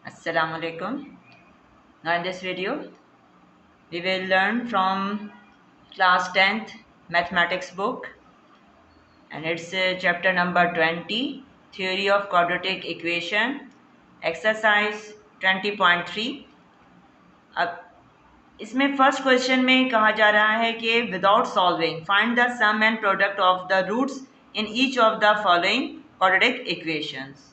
Assalamu alaikum. Now in this video we will learn from class 10th mathematics book, and it's chapter number 20, theory of quadratic equation, exercise 20.3. अब इसमें first question में कहा जा रहा है कि without solving find the sum and product of the roots in each of the following quadratic equations.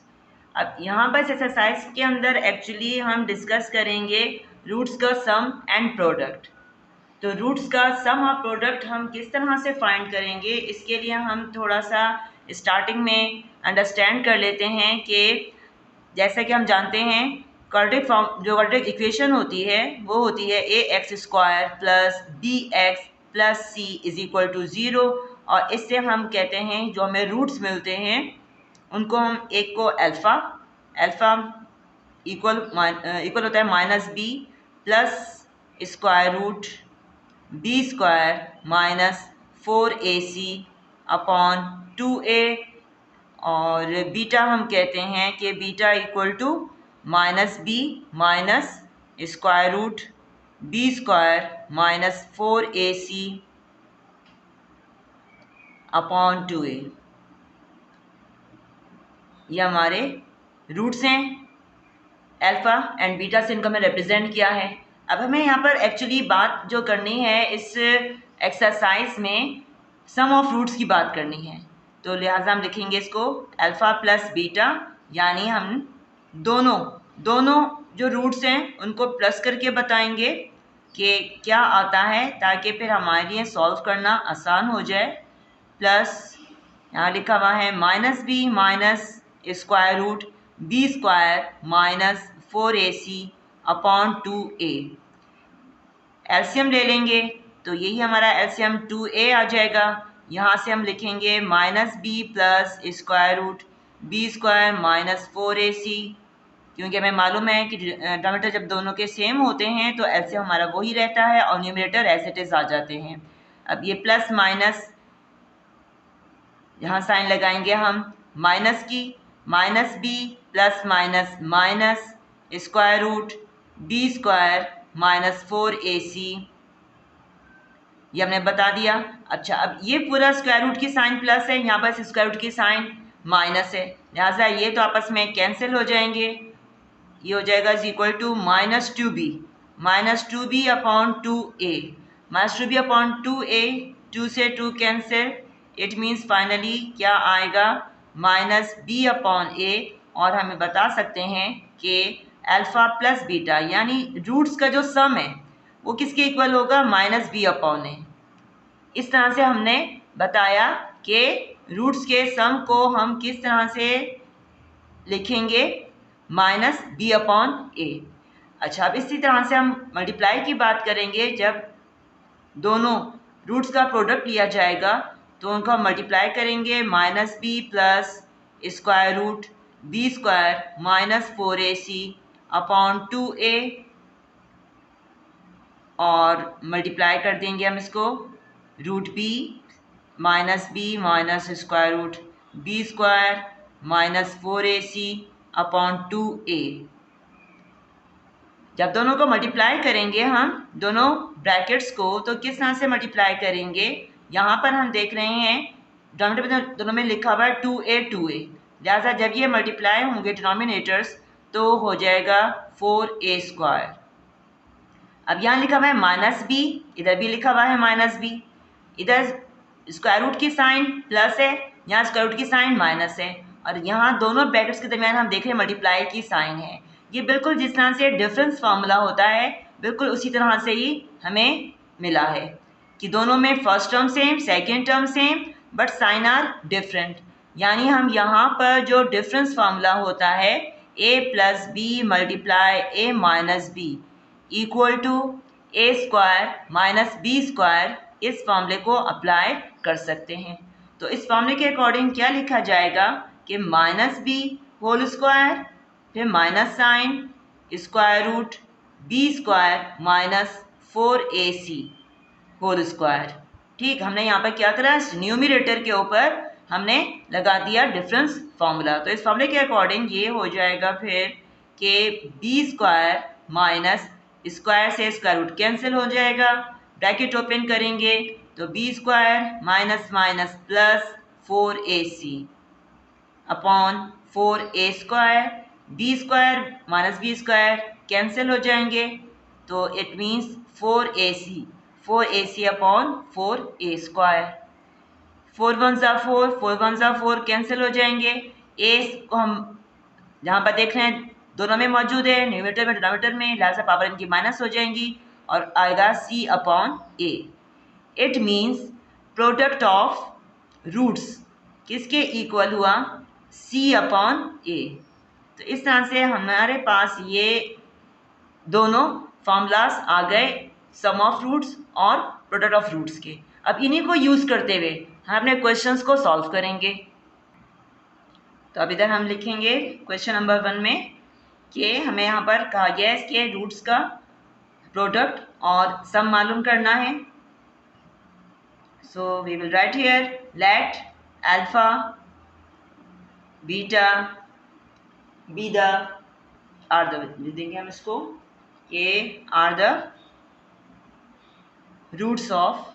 अब यहाँ पर इस एक्सरसाइज के अंदर एक्चुअली हम डिस्कस करेंगे रूट्स का सम एंड प्रोडक्ट। तो रूट्स का सम और प्रोडक्ट हम किस तरह से फाइंड करेंगे, इसके लिए हम थोड़ा सा स्टार्टिंग में अंडरस्टैंड कर लेते हैं कि जैसा कि हम जानते हैं क्वाड्रेटिक फॉर्म जो क्वाड्रेटिक इक्वेशन होती है वो होती है a x square plus b x plus c is equal to zero. और इससे हम कहते हैं जो हमें रूट्स मिलते हैं उनको हम एक को अल्फ़ा इक्वल होता है minus B plus square root B square minus 4ac upon 2a, और बीटा हम कहते हैं कि beta equal to minus B minus square root B square minus 4ac upon 2a। ये हमारे रूट्स हैं अल्फ़ा एंड बीटा से, इनको हमने रिप्रेजेंट किया है। अब हमें यहाँ पर एक्चुअली बात जो करनी है इस एक्सरसाइज में सम ऑफ रूट्स की बात करनी है, तो लिहाजा हम लिखेंगे इसको अल्फ़ा प्लस बीटा, यानी हम दोनों जो रूट्स हैं उनको प्लस करके बताएंगे कि क्या आता है, ताकि फिर हमारे लिए सॉल्व करना आसान हो जाए। प्लस यहाँ लिखा हुआ है minus B minus square root B square minus 4ac upon 2a। LCM ले लेंगे तो यही हमारा एलसीएम 2a आ जाएगा। यहाँ से हम लिखेंगे minus B plus square root B square minus 4ac, क्योंकि हमें मालूम है कि डिनोमिनेटर जब दोनों के सेम होते हैं तो एलसीएम हमारा वही रहता है और न्यूमरेटर एज इट इज़ आ जाते हैं। अब ये प्लस माइनस यहाँ साइन लगाएंगे हम माइनस की, minus B plus minus minus square root B square minus 4ac, ये हमने बता दिया। अच्छा, अब ये पूरा स्क्वायर रूट की साइन प्लस है, यहाँ पर स्क्वायर रूट की साइन माइनस है, लिहाजा ये तो आपस में कैंसिल हो जाएंगे। ये हो जाएगा is equal to minus two B upon 2a, minus 2b upon 2a, 2 से 2 कैंसिल, इट मीन्स फाइनली क्या आएगा माइनस बी अपॉन a। और हमें बता सकते हैं कि अल्फ़ा प्लस बीटा यानी रूट्स का जो सम है वो किसके इक्वल होगा, माइनस बी अपॉन ए। इस तरह से हमने बताया कि रूट्स के सम को हम किस तरह से लिखेंगे, माइनस बी अपॉन ए। अच्छा, अब इसी तरह से हम मल्टीप्लाई की बात करेंगे। जब दोनों रूट्स का प्रोडक्ट लिया जाएगा तो उनको हम मल्टीप्लाई करेंगे, minus B plus square root B square minus 4ac upon 2a, और मल्टीप्लाई कर देंगे हम इसको root B minus square root B square minus 4ac upon 2a। जब दोनों को मल्टीप्लाई करेंगे हम दोनों ब्रैकेट्स को, तो किस तरह से मल्टीप्लाई करेंगे, यहाँ पर हम देख रहे हैं डिनोमिनेटर दोनों में लिखा हुआ है 2a, लिहाजा जब ये मल्टीप्लाई होंगे डिनोमिनेटर्स तो हो जाएगा 4a स्क्वायर। अब यहाँ लिखा हुआ है माइनस बी, इधर भी लिखा हुआ है माइनस बी, इधर स्क्वायर रूट की साइन प्लस है, यहाँ स्क्वायर रूट की साइन माइनस है, और यहाँ दोनों ब्रैकेट्स के दरमियान हम देख रहे हैं मल्टीप्लाई की साइन है। ये बिल्कुल जिस तरह से डिफरेंस फार्मूला होता है बिल्कुल उसी तरह से ही हमें मिला है कि दोनों में first term same second term same but sign are different. यानी हम यहाँ पर जो डिफरेंस फार्मूला होता है a plus B multiply a minus B equal to a square minus B square, इस फॉर्मूले को अप्लाई कर सकते हैं। तो इस फॉर्मूले के अकॉर्डिंग क्या लिखा जाएगा कि माइनस बी होल स्क्वायर फिर minus sign square root B square minus 4ac whole square. ठीक, हमने यहाँ पर क्या करा, न्यूमरेटर के ऊपर हमने लगा दिया डिफरेंस फार्मूला। तो इस फार्मूले के अकॉर्डिंग ये हो जाएगा फिर कि बी स्क्वायर माइनस स्क्वायर से स्क्वायर रूट कैंसिल हो जाएगा, ब्रैकेट ओपन करेंगे तो B square minus minus plus 4ac upon 4a square, B square minus B square cancel हो जाएंगे तो it means 4ac upon 4a square. 4 one ज़ा 4, 4 one ज़ा 4 कैंसिल हो जाएंगे। ए को हम जहाँ पर देख रहे हैं दोनों में मौजूद है, न्यूमरेटर में डिनोमिनेटर में, लिहाजा पावर इनकी माइनस हो जाएंगी और आएगा c upon a। It means product of roots किसके इक्वल हुआ, c अपॉन a। तो इस तरह से हमारे पास ये दोनों फॉर्मूलाज आ गए सम ऑफ रूट्स और प्रोडक्ट ऑफ रूट्स के। अब इन्हीं को यूज़ करते हुए हम अपने क्वेश्चंस को सॉल्व करेंगे। तो अब इधर हम लिखेंगे क्वेश्चन नंबर 1 में कि हमें यहाँ पर कहा गया है इसके रूट्स का प्रोडक्ट और सम मालूम करना है। So we will write here let alpha beta be the are the, लिख देंगे हम इसको के are the roots of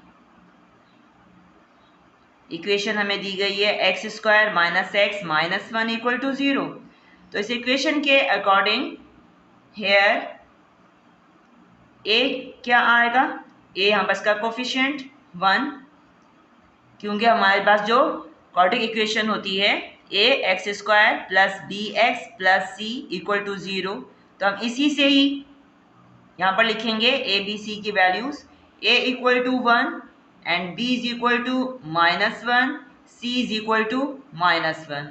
equation हमें दी गई है X square minus X minus 1 equal to 0। तो इस इक्वेशन के अकॉर्डिंग हेयर ए क्या आएगा, ए हम इसका कोफिशिएंट 1, क्योंकि हमारे पास जो क्वाड्रेटिक इक्वेशन होती है a x square plus b x plus c equal to 0, तो हम इसी से ही यहाँ पर लिखेंगे ए बी सी की values, A equal to 1 and b is equal to -1, c is equal to -1।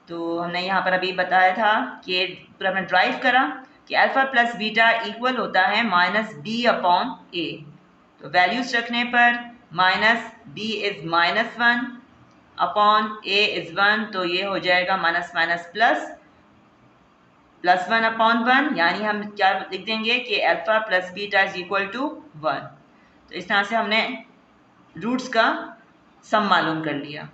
तो हमने यहाँ पर अभी बताया था कि पूरा हमने ड्राइव करा कि अल्फा प्लस बीटा इक्वल होता है -b अपॉन a। तो वैल्यूज रखने पर -b is -1 upon a is 1, तो ये हो जाएगा माइनस माइनस प्लस +1 अपॉन 1, यानी हम क्या लिख देंगे कि alpha plus beta is equal to 1। तो इस तरह से हमने रूट्स का सम मालूम कर लिया।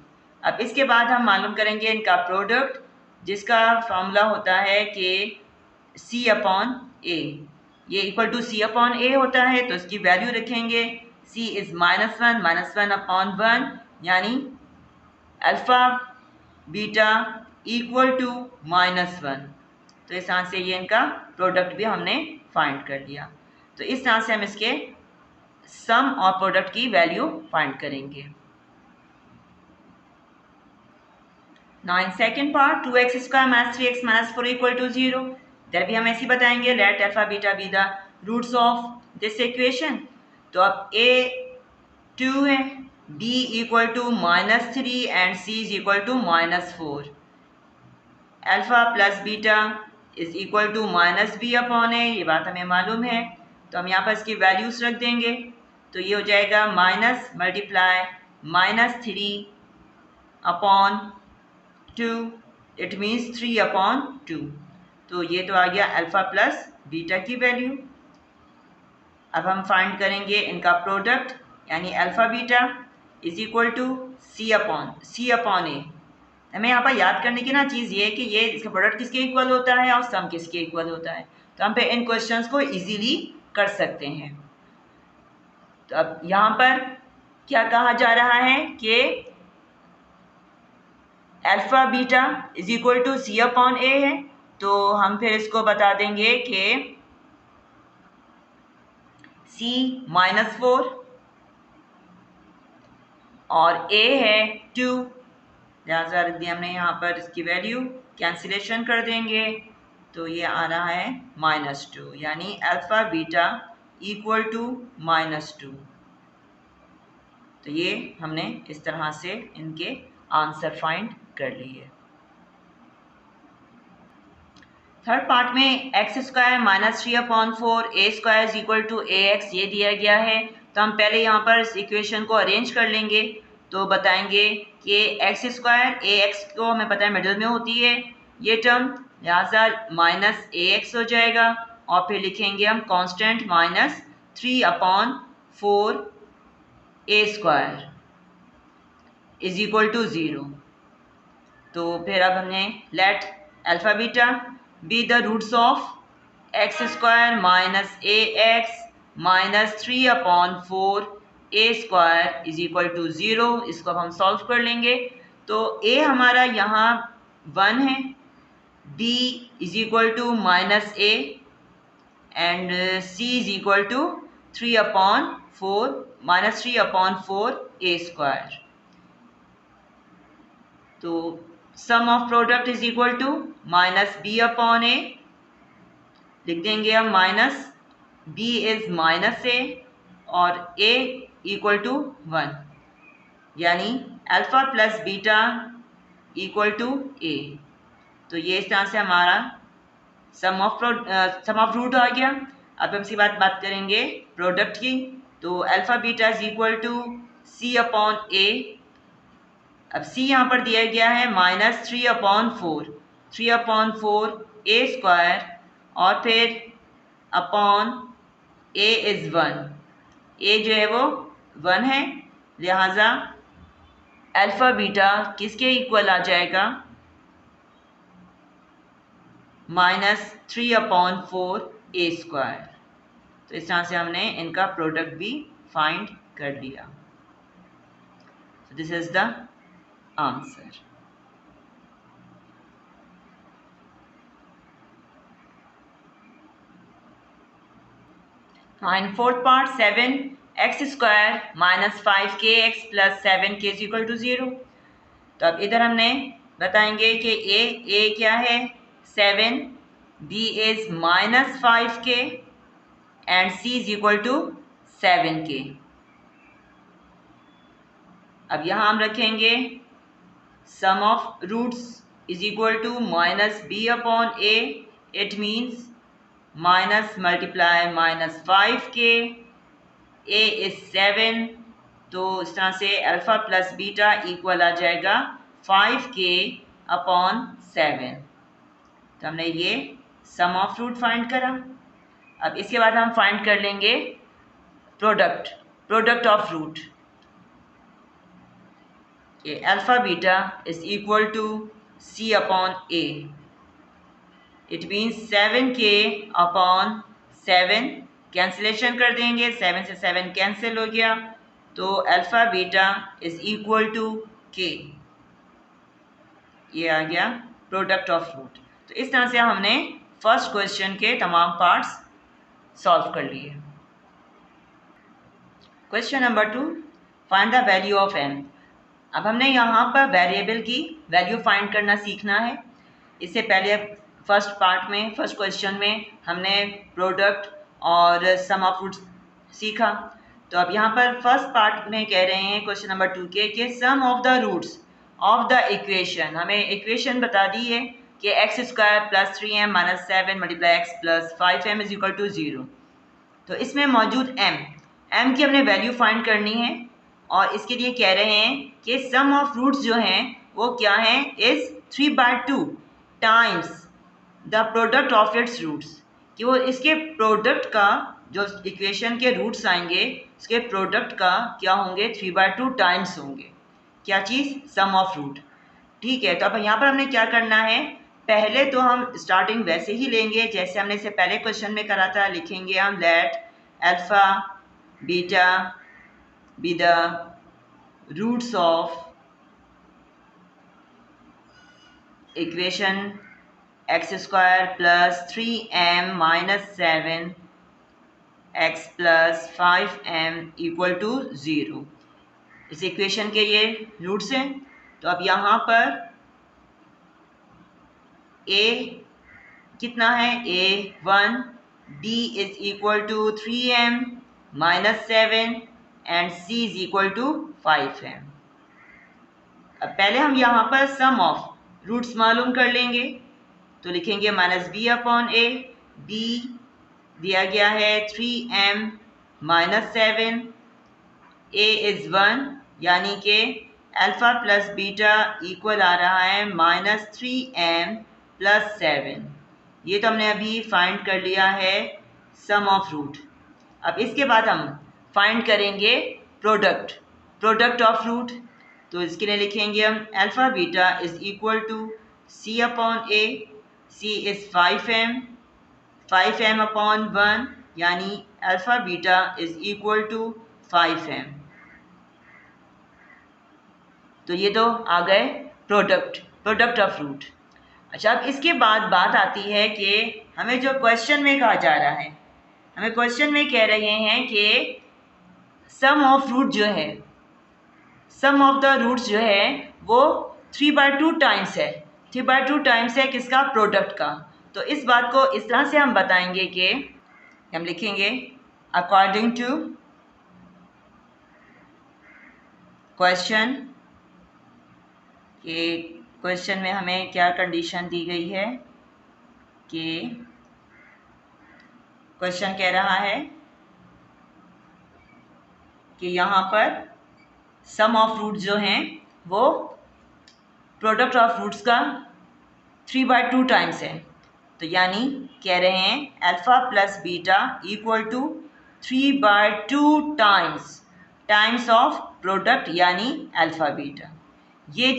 अब इसके बाद हम मालूम करेंगे इनका प्रोडक्ट, जिसका फॉर्मूला होता है कि c अपॉन a, ये equal to c upon a होता है, तो इसकी वैल्यू रखेंगे c इज -1 अपॉन 1, यानी अल्फ़ा बीटा इक्वल टू -1। तो इस तरह से ये इनका प्रोडक्ट भी हमने फाइंड कर लिया। तो इस तरह से हम इसके सम और प्रोडक्ट की वैल्यू फाइंड करेंगे। Now in second part 2x square minus 3x minus 4 equal to 0, इधर भी हम ऐसे बताएंगे let alpha beta be the roots of this equation. तो अब a 2 है, b equal to -3 and c is equal to -4। Alpha plus beta is equal to -b upon a, ये बात हमें मालूम है। तो हम यहाँ पर इसकी वैल्यूज रख देंगे, तो ये हो जाएगा minus multiply -3 upon 2, it means 3 upon 2। तो ये तो आ गया अल्फ़ा प्लस बीटा की वैल्यू। अब हम फाइंड करेंगे इनका प्रोडक्ट, यानी alpha beta is equal to c upon a। हमें यहाँ पर याद करने की ना चीज़ ये है कि ये इसका प्रोडक्ट किसके इक्वल होता है और सम किसके इक्वल होता है, तो हम पे इन क्वेश्चंस को इजीली कर सकते हैं। तो अब यहाँ पर क्या कहा जा रहा है कि alpha beta is equal to c upon a है, तो हम फिर इसको बता देंगे कि c -4 और a है 2, लिहाजा हमने यहाँ पर इसकी वैल्यू कैंसिलेशन कर देंगे, तो ये आ रहा है -2, यानी अल्फ़ा बीटा इक्वल टू -2। तो ये हमने इस तरह से इनके आंसर फाइंड कर लिए। थर्ड पार्ट में X square minus 3 upon 4 A square is equal to A X ये दिया गया है। तो हम पहले यहाँ पर इस इक्वेशन को अरेंज कर लेंगे, तो बताएंगे कि एक्स स्क्वायर ए एक्स को हमें पता है मिडिल में होती है ये टर्म, लिहाजा माइनस ए एक्स हो जाएगा और फिर लिखेंगे हम constant -3 upon 4 A square is equal to 0। तो फिर अब हमने let alpha beta be the roots of x square minus ax minus 3/4 a square is equal to 0। इसको अब हम सॉल्व कर लेंगे। तो a हमारा यहाँ 1 है, b is equal to minus a and c is equal to 3/4 minus 3/4 a square. तो sum of product is equal to minus b/a, लिख देंगे हम minus b is minus a और a इक्वल टू 1, यानी alpha plus beta equal to a। तो ये इस तरह से हमारा सम ऑफ रूट आ गया। अब हम इसके बाद बात करेंगे प्रोडक्ट की। तो alpha beta is equal to c/a। अब c यहाँ पर दिया गया है माइनस 3/4 a स्क्वायर और फिर अपॉन a इज़ 1। a जो है वो 1 है, लिहाजा अल्फ़ा बीटा किसके इक्वल आ जाएगा, माइनस 3/4 a स्क्वायर। तो इस तरह से हमने इनका प्रोडक्ट भी फाइंड कर लिया। So this is the answer. And fourth part 7x square minus 5kx plus 7k is equal to 0। तो अब इधर हमने बताएंगे कि a क्या है 7, b is minus 5k and c is equal to 7k। अब यहाँ हम रखेंगे sum of roots is equal to minus b/a। It means minus multiply minus 5k, a is 7। तो इस तरह से अल्फ़ा प्लस बीटा इक्वल आ जाएगा 5k/7। तो हमने ये सम ऑफ रूट फाइंड करा। अब इसके बाद हम फाइंड कर लेंगे product of root. Alpha beta is equal to c/a। It means 7k/7 cancellation कर देंगे, 7 से 7 कैंसिल हो गया, तो alpha beta is equal to k। ये आ गया प्रोडक्ट ऑफ रूट। तो इस तरह से हमने फर्स्ट क्वेश्चन के तमाम पार्ट्स सॉल्व कर लिए। Question number 2, find the value of m। अब हमने यहाँ पर वेरिएबल की वैल्यू फाइंड करना सीखना है। इससे पहले फर्स्ट क्वेश्चन में हमने प्रोडक्ट और सम ऑफ रूट्स सीखा। तो अब यहाँ पर फर्स्ट पार्ट में कह रहे हैं क्वेश्चन नंबर 2 के कि sum of the roots of the equation. हमें इक्वेशन बता दी है कि x square plus 3m minus 7 multiply x plus 5m is equal to 0। तो इसमें मौजूद m की हमने वैल्यू फाइंड करनी है और इसके लिए कह रहे हैं कि सम ऑफ रूट्स जो हैं वो क्या हैं, is 3/2 times the product of its roots. कि वो इसके प्रोडक्ट का जो इक्वेशन के रूट्स आएंगे उसके प्रोडक्ट का क्या होंगे, 3/2 टाइम्स होंगे। क्या चीज़, सम ऑफ रूट। ठीक है, तो अब यहाँ पर हमने क्या करना है, पहले तो हम स्टार्टिंग वैसे ही लेंगे जैसे हमने इससे पहले क्वेश्चन में करा था। लिखेंगे हम late alpha beta be the roots of equation x square plus 3m minus 7 x plus 5m equal to 0। इस इक्वेशन के ये रूट्स हैं। तो अब यहाँ पर a कितना है, a 1, b is equal to 3m minus 7 and c is equal to 5m। अब पहले हम यहाँ पर सम ऑफ रूट्स मालूम कर लेंगे। तो लिखेंगे माइनस b/a। b दिया गया है 3m माइनस 7, a इज़ 1, यानी कि अल्फ़ा प्लस बीटा इक्वल आ रहा है माइनस 3m प्लस 7। ये तो हमने अभी फाइंड कर लिया है सम ऑफ रूट। अब इसके बाद हम फाइंड करेंगे प्रोडक्ट ऑफ रूट। तो इसके लिए लिखेंगे हम alpha beta is equal to c/a। C is 5m upon 1, यानी alpha beta is equal to 5m। तो ये तो आ गए प्रोडक्ट ऑफ रूट। अच्छा, अब इसके बाद बात आती है कि हमें जो क्वेश्चन में कहा जा रहा है, हमें क्वेश्चन में कह रहे हैं कि सम ऑफ रूट जो है, सम ऑफ द रूट्स जो है वो 3/2 टाइम्स है। 3/2 टाइम्स है किसका? प्रोडक्ट का। तो इस बात को इस तरह से हम बताएंगे कि हम लिखेंगे अकॉर्डिंग टू क्वेश्चन, कि क्वेश्चन में हमें क्या कंडीशन दी गई है कि क्वेश्चन कह रहा है कि यहाँ पर सम ऑफ रूट जो हैं वो प्रोडक्ट ऑफ रूट्स का 3/2 टाइम्स है। तो यानी कह रहे हैं alpha plus beta equal to 3/2 times of product यानी अल्फ़ा बीटा। ये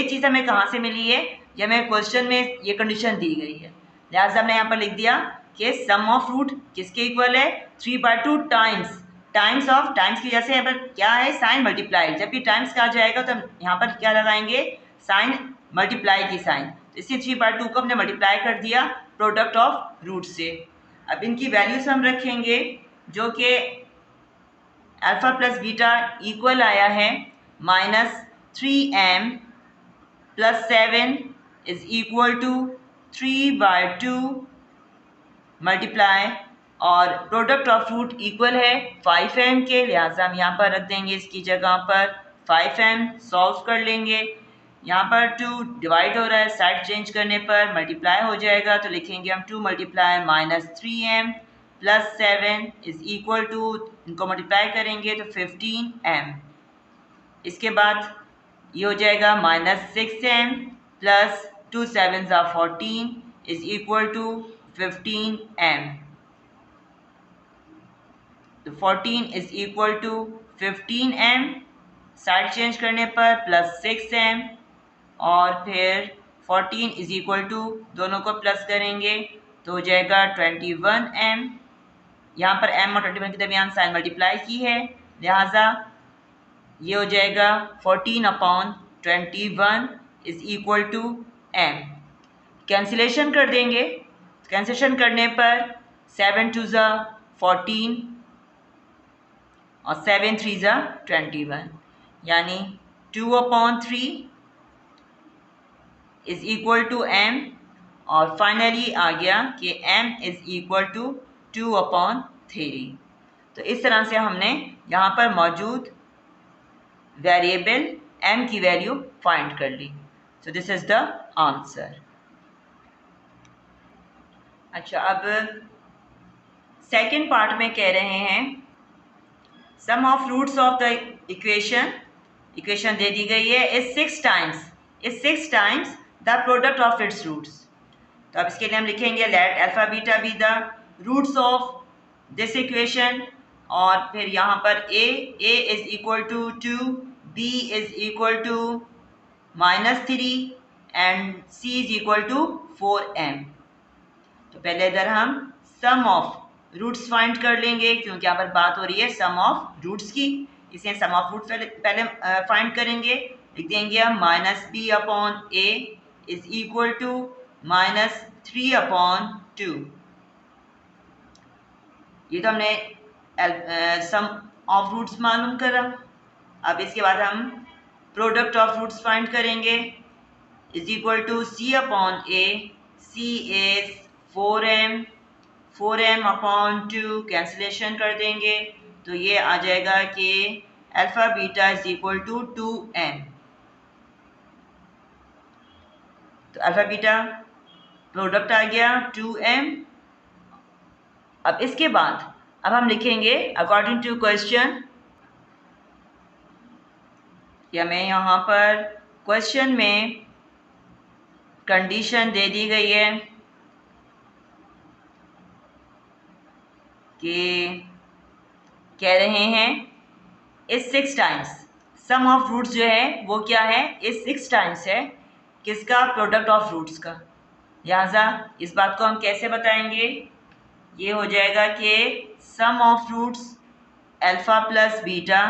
चीज़ हमें कहाँ से मिली है? ये हमें क्वेश्चन में ये कंडीशन दी गई है, लिहाजा हमने यहाँ पर लिख दिया कि सम ऑफ रूट किसके इक्वल है? 3/2 टाइम्स ऑफ, टाइम्स की जैसे यहाँ पर क्या है? Sign multiply. जब भी टाइम्स का आ जाएगा तो हम यहाँ पर क्या लगाएंगे? साइन मल्टीप्लाई की साइन। तो इसी 3/2 को हमने मल्टीप्लाई कर दिया प्रोडक्ट ऑफ रूट से। अब इनकी वैल्यूज हम रखेंगे जो कि अल्फ़ा प्लस बीटा इक्वल आया है -3m + 7 is equal to 3/2 multiply, और प्रोडक्ट ऑफ रूट इक्वल है 5m के, लिहाजा हम यहाँ पर रख देंगे इसकी जगह पर 5m। सॉल्व कर लेंगे, यहाँ पर 2 डिवाइड हो रहा है, साइड चेंज करने पर मल्टीप्लाई हो जाएगा, तो लिखेंगे हम 2 multiply -3m + 7 is equal to, इनको मल्टीप्लाई करेंगे तो 15m। इसके बाद ये हो जाएगा -6m + 2 7s are 14 is equal to 15m। तो 14 is equal to 15m, side change करने पर +6m, और फिर 14 इज इक्वल टू, दोनों को प्लस करेंगे तो हो जाएगा 21m। यहाँ पर m और 21 के दरमियान साइन मल्टीप्लाई की है, लिहाजा ये हो जाएगा 14/21 is equal to m। Cancellation कर देंगे, कैंसिलेशन करने पर 7 2 ज़ा 14 और 7 3 ज़ा 21, यानी 2/3 इज इक्वल टू m, और फाइनली आ गया कि m इज इक्वल टू 2/3। तो इस तरह से हमने यहाँ पर मौजूद वेरिएबल m की वैल्यू फाइंड कर ली। So this is the answer. अच्छा, अब सेकंड पार्ट में कह रहे हैं sum of roots of the equation दे दी गई है is 6 times the product of its roots. तो अब इसके लिए हम लिखेंगे let alpha beta be the roots of this equation, और फिर यहाँ पर a is equal to 2, b is equal to -3 and c is equal to 4m। तो पहले इधर हम सम ऑफ रूट्स फाइंड कर लेंगे, क्योंकि यहाँ पर बात हो रही है सम ऑफ रूट्स की, इसलिए सम ऑफ रूट्स पहले फाइंड करेंगे। लिख देंगे हम -b/a इज इक्वल टू -3/2। ये तो हमने सम ऑफ रूट्स मालूम करा। अब इसके बाद हम प्रोडक्ट ऑफ रूट्स फाइंड करेंगे, is equal to c/a, c is 4m/2, cancellation कर देंगे तो ये आ जाएगा कि alpha beta is equal to 2m। तो अल्फा बीटा प्रोडक्ट आ गया 2m। अब इसके बाद अब हम लिखेंगे अकॉर्डिंग टू क्वेश्चन, कि हमें यहाँ पर क्वेश्चन में कंडीशन दे दी गई है कि कह रहे हैं इस 6 टाइम्स सम ऑफ रूट्स जो है वो क्या है? इस 6 टाइम्स है किसका? प्रोडक्ट ऑफ रूट्स का। लिहाजा इस बात को हम कैसे बताएंगे, ये हो जाएगा कि sum of roots alpha plus beta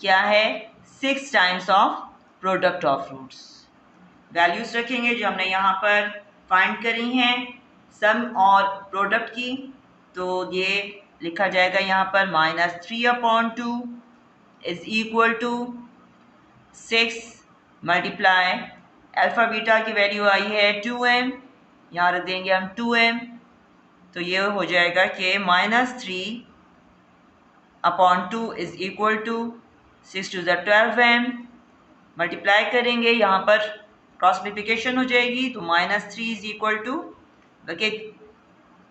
क्या है, 6 times of product of roots. Values रखेंगे जो हमने यहाँ पर फाइंड करी हैं सम और प्रोडक्ट की, तो ये लिखा जाएगा यहाँ पर -3/2 is equal to 6 multiply alpha beta की वैल्यू आई है 2m, यहाँ रख देंगे हम 2m, तो ये हो जाएगा कि -3/2 is equal to 6 to the 12m। Multiply करेंगे, यहाँ पर क्रॉस मल्टीप्लिकेशन हो जाएगी, तो -3 इज इक्वल टू, बल्कि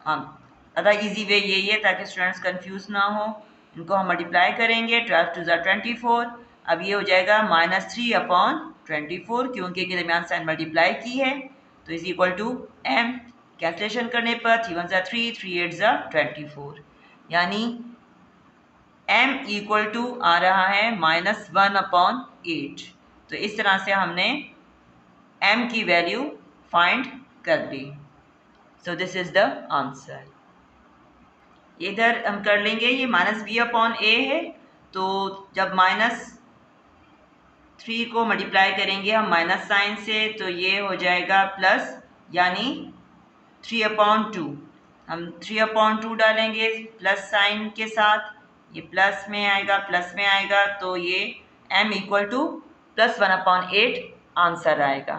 हाँ ज़्यादा ईजी वे यही है ताकि स्टूडेंट्स कंफ्यूज ना हो। इनको हम मल्टीप्लाई करेंगे, 12 टू ज़ा 24, अब ये हो जाएगा -3/24, क्योंकि के दरमियान साइन मल्टीप्लाई की है, तो is equal to m। Cancellation करने पर 3 1 ज़ा 3, 3 8 ज़ा 24, यानी m इक्वल टू आ रहा है -1/8। तो इस तरह से हमने m की वैल्यू फाइंड कर ली। So this is the answer. इधर हम कर लेंगे, ये -b/a है, तो जब -3 को मल्टीप्लाई करेंगे हम माइनस साइन से, तो ये हो जाएगा प्लस, यानी 3/2। हम 3/2 डालेंगे प्लस साइन के साथ, ये प्लस में आएगा, प्लस में आएगा, तो ये m इक्वल टू +1/8 आंसर आएगा।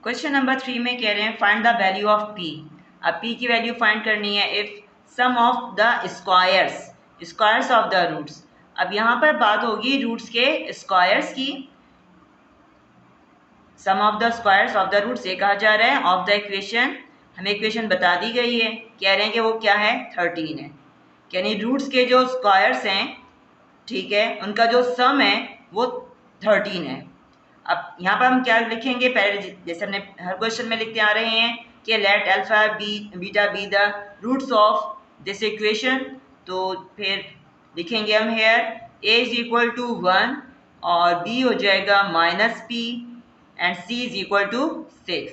क्वेश्चन नंबर 3 में कह रहे हैं find the value of p। अब p की वैल्यू फाइंड करनी है if sum of the squares of the roots. अब यहाँ पर बात होगी रूट्स के स्क्वायर्स की। Sum of the squares of the roots ये कहा जा रहा है ऑफ द इक्वेशन, हमें इक्वेशन बता दी गई है, कह रहे हैं कि वो क्या है, 13 है, यानी रूट्स के जो स्क्वायर्स हैं, ठीक है, उनका जो सम है वो 13 है। अब यहाँ पर हम क्या लिखेंगे, पहले जैसे हमने हर क्वेश्चन में लिखते आ रहे हैं कि let alpha beta be the roots of this equation, तो फिर लिखेंगे हम here a is equal to 1 और b हो जाएगा -p and c is equal to 6।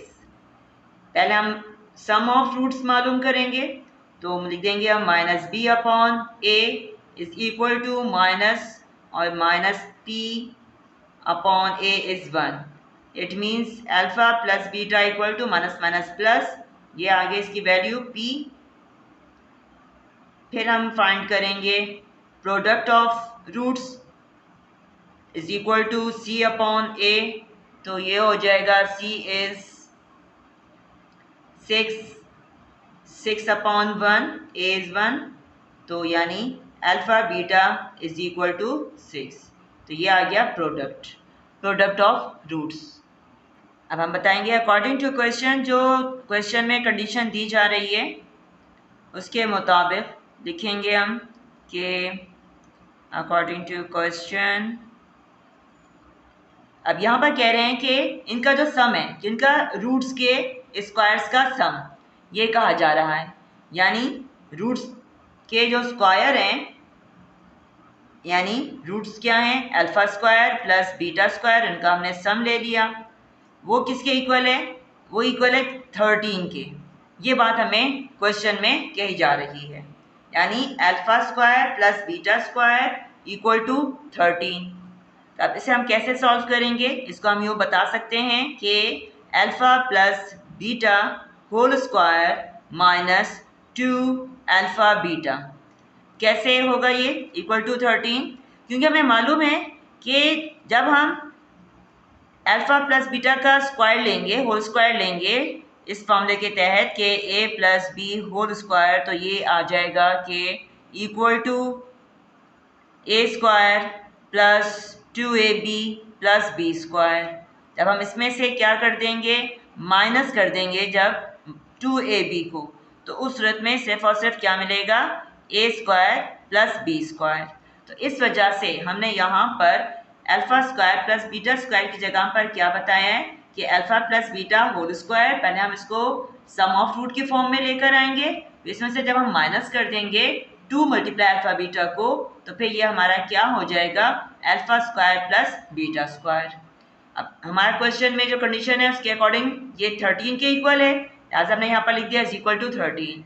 पहले हम सम ऑफ रूट्स मालूम करेंगे, तो हम लिख देंगे हम -b/a is equal to minus और -p/a is 1। It means alpha plus beta equal to minus minus plus, ये आगे इसकी वैल्यू p। फिर हम फाइंड करेंगे product of roots is equal to c/a, तो ये हो जाएगा c इज 6/1, a इज 1, तो यानी alpha beta is equal to 6, तो ये आ गया प्रोडक्ट ऑफ रूट्स। अब हम बताएंगे अकॉर्डिंग टू क्वेश्चन, जो क्वेश्चन में कंडीशन दी जा रही है उसके मुताबिक लिखेंगे हम कि अकॉर्डिंग टू क्वेश्चन। अब यहाँ पर कह रहे हैं कि इनका जो सम है, जिनका रूट्स के स्क्वायर्स का सम ये कहा जा रहा है, यानी रूट्स के जो स्क्वायर हैं, यानी रूट्स क्या हैं, alpha square plus beta square, इनका हमने सम ले लिया, वो किसके इक्वल है, वो इक्वल है 13 के। ये बात हमें क्वेश्चन में कही जा रही है, यानी alpha square plus beta square equal to 13। तो अब इसे हम कैसे सॉल्व करेंगे, इसको हम यूँ बता सकते हैं कि alpha plus beta whole square minus 2 alpha beta, कैसे होगा ये इक्वल टू 13, क्योंकि हमें मालूम है कि जब हम अल्फा प्लस बीटा का स्क्वायर लेंगे, होल स्क्वायर लेंगे इस फॉर्मूले के तहत कि a plus B whole square, तो ये आ जाएगा कि equal to a square plus 2ab plus b square. जब हम इसमें से क्या कर देंगे, माइनस कर देंगे जब 2ab को, तो उस सूरत में सिर्फ और सिर्फ क्या मिलेगा, a square plus b square. तो इस वजह से हमने यहाँ पर alpha square plus beta square की जगह पर क्या बताया है कि alpha plus beta whole square, पहले हम इसको सम ऑफ रूट की फॉर्म में लेकर आएंगे, इसमें से जब हम माइनस कर देंगे 2 मल्टीप्लाई अल्फा बीटा को, तो फिर ये हमारा क्या हो जाएगा, alpha square plus beta square. अब हमारे क्वेश्चन में जो कंडीशन है उसके अकॉर्डिंग ये 13 के इक्वल है, लिहाजा हमने यहाँ पर लिख दिया इज इक्वल टू 13।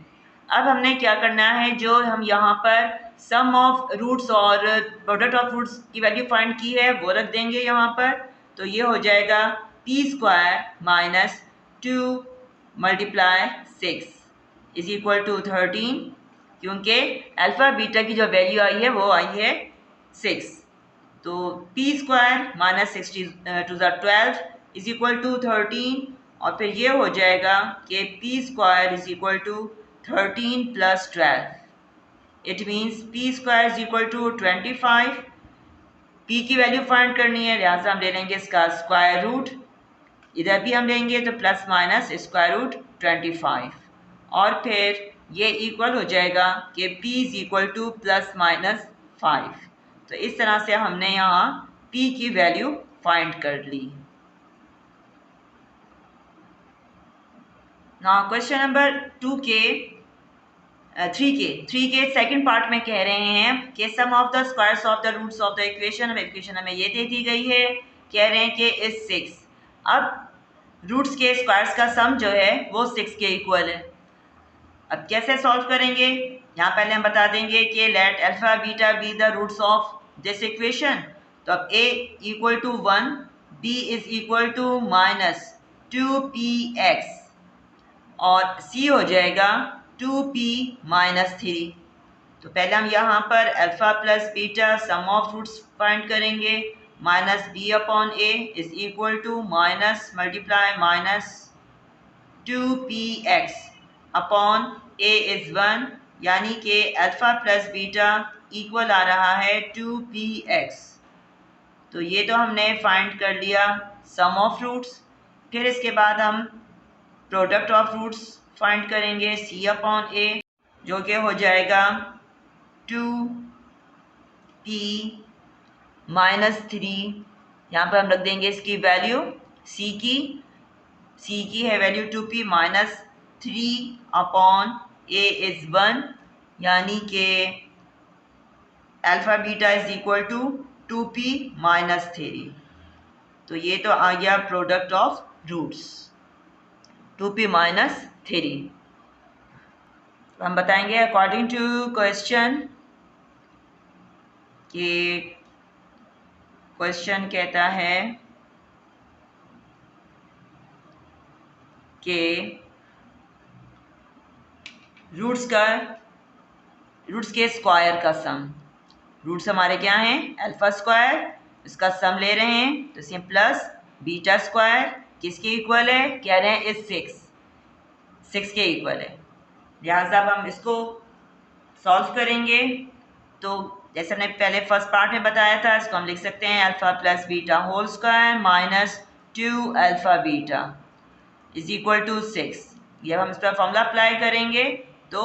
अब हमने क्या करना है, जो हम यहाँ पर सम ऑफ रूट्स और प्रोडक्ट ऑफ रूट्स की वैल्यू फाइंड की है वो रख देंगे यहाँ पर। तो ये हो जाएगा P square minus 2 multiply 6 is equal to 13, क्योंकि अल्फ़ा बीटा की जो वैल्यू आई है वो आई है 6। तो पी स्क्वायर माइनस 6 टू ज़ा 12 इज इक्वल टू 13, और फिर ये हो जाएगा कि P square is equal to 13 plus 12, it means P square is equal to 25। P की वैल्यू फाइंड करनी है, लिहाजा हम ले लेंगे इसका स्क्वायर रूट, इधर भी हम लेंगे तो प्लस माइनस स्क्वायर रूट 25, और फिर ये इक्वल हो जाएगा कि p is equal two plus minus 5। तो इस तरह से हमने यहाँ p की वैल्यू फाइंड कर ली। नाउ क्वेश्चन नंबर 3 के सेकंड पार्ट में कह रहे हैं कि sum of the squares of the roots of the equation. अब इक्वेशन हमें ये दे दी गई है, कह रहे हैं कि इज 6। अब रूट्स के स्क्वायर्स का सम जो है वो 6 के इक्वल है। अब कैसे सॉल्व करेंगे, यहाँ पहले हम बता देंगे कि let alpha beta be the roots of this equation. तो अब a equal to 1, b is equal to minus 2px, और c हो जाएगा 2p माइनस 3। तो पहले हम यहाँ पर alpha plus beta sum of roots find करेंगे। Minus b upon a is equal to minus multiply minus 2px upon a is 1, यानी कि अल्फ़ा प्लस बीटा इक्वल आ रहा है 2px। तो ये तो हमने फाइंड कर लिया सम ऑफ रूट्स। फिर इसके बाद हम प्रोडक्ट ऑफ रूट्स फाइंड करेंगे c अपॉन a, जो कि हो जाएगा 2p माइनस 3। यहाँ पर हम रख देंगे इसकी वैल्यू c की है value 2p minus 3 upon a is 1, यानी कि alpha beta is equal to 2p minus 3। तो ये तो आ गया product of roots 2p minus 3। हम बताएंगे अकॉर्डिंग टू क्वेश्चन कि क्वेश्चन कहता है कि रूट्स के स्क्वायर का सम। रूट्स हमारे क्या हैं, अल्फा स्क्वायर, इसका सम ले रहे हैं तो इसमें प्लस बीटा स्क्वायर किसके इक्वल है, कह रहे हैं इस 6 के इक्वल है। लिहाजा अब हम इसको सॉल्व करेंगे। तो जैसे हमने पहले फर्स्ट पार्ट में बताया था, इसको हम लिख सकते हैं alpha plus beta whole square minus 2 alpha beta is equal to 6। ये हम इस पर फॉर्मूला अप्लाई करेंगे तो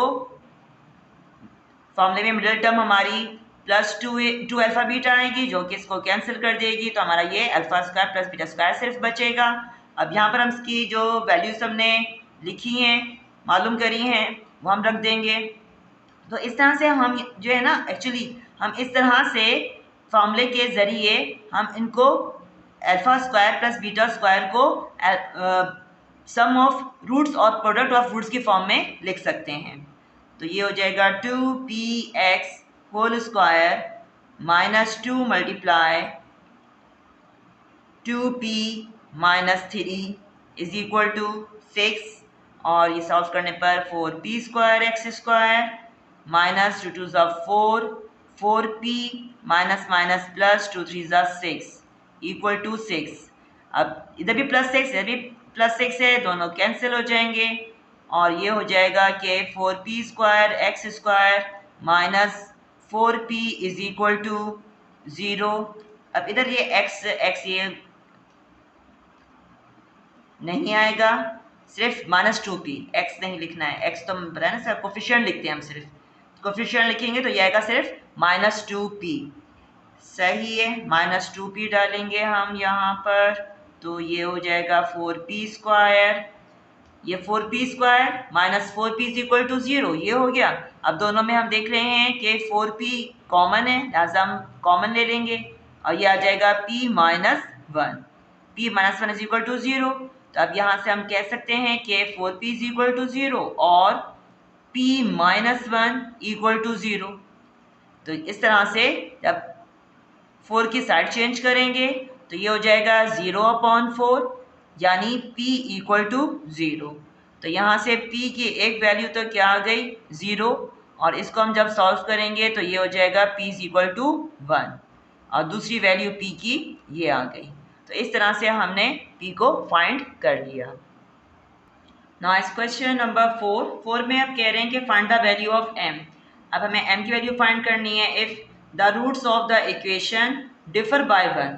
फॉर्मूले में मिडिल टर्म हमारी प्लस 2 अल्फ़ा बीटा आएगी, जो कि इसको कैंसिल कर देगी। तो हमारा ये alpha square plus beta square सिर्फ बचेगा। अब यहाँ पर हम इसकी जो वैल्यूज हमने लिखी हैं, मालूम करी हैं, वो हम रख देंगे। तो इस तरह से हम जो है ना, एक्चुअली हम इस तरह से फॉर्मूले के ज़रिए हम इनको alpha square plus beta square को सम ऑफ रूट्स और प्रोडक्ट ऑफ रूट्स की फॉर्म में लिख सकते हैं। तो ये हो जाएगा 2px whole square minus 2 multiply 2p minus 3 is equal to 6, और ये सॉल्व करने पर 4p square X square minus 2 2 4 4p minus minus plus 2 3 6 equal to 6। अब इधर भी प्लस 6 इधर भी प्लस 6 है, दोनों कैंसिल हो जाएंगे, और ये हो जाएगा कि 4p square X square minus 4p is equal to 0। अब इधर ये x ये नहीं आएगा, सिर्फ माइनस 2p, x नहीं लिखना है, x तो हम बताया ना सर कोफिशिएंट लिखते हैं हम, सिर्फ कोफिशिएंट लिखेंगे तो ये आएगा सिर्फ माइनस 2p। सही है, माइनस 2p डालेंगे हम यहाँ पर, तो ये हो जाएगा 4p स्क्वायर, ये 4p square minus 4p is equal to 0, ये हो गया। अब दोनों में हम देख रहे हैं कि 4p कॉमन है, लिहाजा हम कॉमन ले लेंगे और ये आ जाएगा p minus 1। p minus one is equal to 0। तो अब यहाँ से हम कह सकते हैं कि 4p इज इक्वल टू 0 और p minus one equal to 0। तो इस तरह से जब 4 की साइड चेंज करेंगे तो ये हो जाएगा 0/4 यानी p इक्वल टू 0। तो यहाँ से p की एक वैल्यू तो क्या आ गई 0 और इसको हम जब सॉल्व करेंगे तो ये हो जाएगा p इज इक्वल टू 1 और दूसरी वैल्यू p की ये आ गई। तो इस तरह से हमने p को फाइंड कर लिया। नाउ इस क्वेश्चन नंबर 4 में आप कह रहे हैं कि find the value of m। अब हमें m की वैल्यू फाइंड करनी है if the roots of the equation differ by 1,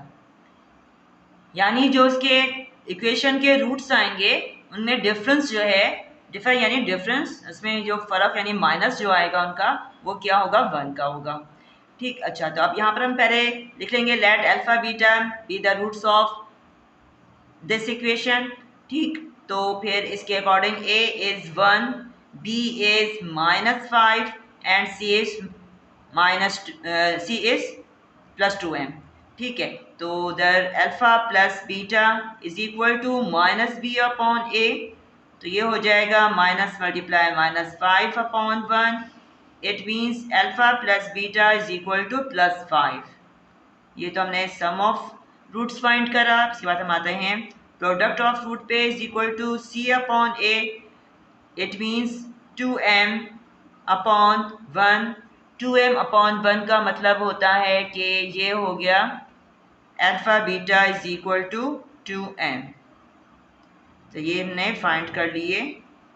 यानी जो उसके इक्वेशन के रूट्स आएंगे उनमें डिफरेंस जो है डिफर यानी डिफरेंस, उसमें जो फ़र्क यानी माइनस जो आएगा उनका वो क्या होगा 1 का होगा। ठीक, अच्छा तो अब यहाँ पर हम पहले लिख लेंगे let alpha beta be the roots of this equation. ठीक, तो फिर इसके according a is 1, b is -5 and c is plus 2m। ठीक है, तो दर alpha plus beta is equal to -b/a। तो ये हो जाएगा minus multiply -5/1। It means alpha plus beta is equal to +5। ये तो हमने सम ऑफ रूट्स फाइंड करा। इसके बाद हम आते हैं प्रोडक्ट ऑफ रूट पे is equal to c/a। It means 2m/1। 2m/1 का मतलब होता है कि ये हो गया alpha beta is equal to 2m। तो ये हमने फाइंड कर लिए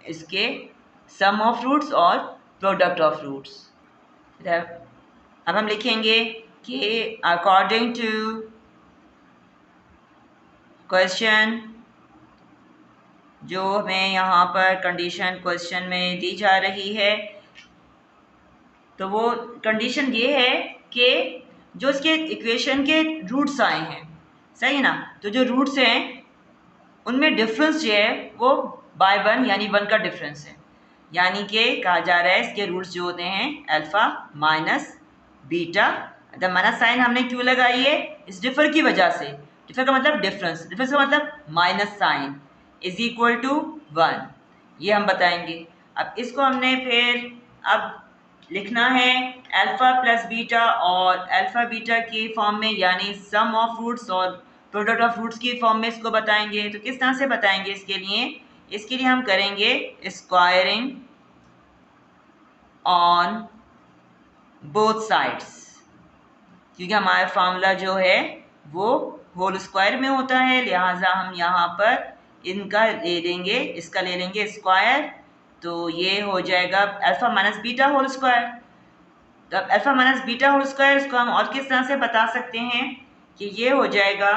इसके सम ऑफ रूट्स और प्रोडक्ट ऑफ रूट्स। अब हम लिखेंगे कि अकॉर्डिंग टू क्वेश्चन, जो हमें यहाँ पर कंडीशन क्वेश्चन में दी जा रही है, तो वो कंडीशन ये है कि जो इसके इक्वेशन के रूट्स आए हैं, सही ना, तो जो रूट्स हैं उनमें डिफरेंस जो है वो बाय 1 यानी 1 का डिफरेंस है। यानी कि कहा जा रहा है इसके रूट्स जो होते हैं alpha minus beta. The minus sign हमने क्यों लगाई है, इस डिफर की वजह से। डिफर का मतलब डिफरेंस, डिफरेंस का मतलब minus sign is equal to 1, ये हम बताएंगे। अब इसको हमने फिर अब लिखना है अल्फ़ा प्लस बीटा और अल्फ़ा बीटा की फॉर्म में, यानी सम ऑफ रूट्स और प्रोडक्ट ऑफ रूट्स की फॉर्म में इसको बताएंगे। तो किस तरह से बताएंगे इसके लिए हम करेंगे स्क्वायरिंग ऑन बोथ साइड्स, क्योंकि हमारा फार्मूला जो है वो होल स्क्वायर में होता है, लिहाजा हम यहाँ पर इनका ले लेंगे, इसका ले लेंगे स्क्वायर। तो ये हो जाएगा alpha minus beta whole square. तो अब alpha minus beta whole square इसको हम और किस तरह से बता सकते हैं कि ये हो जाएगा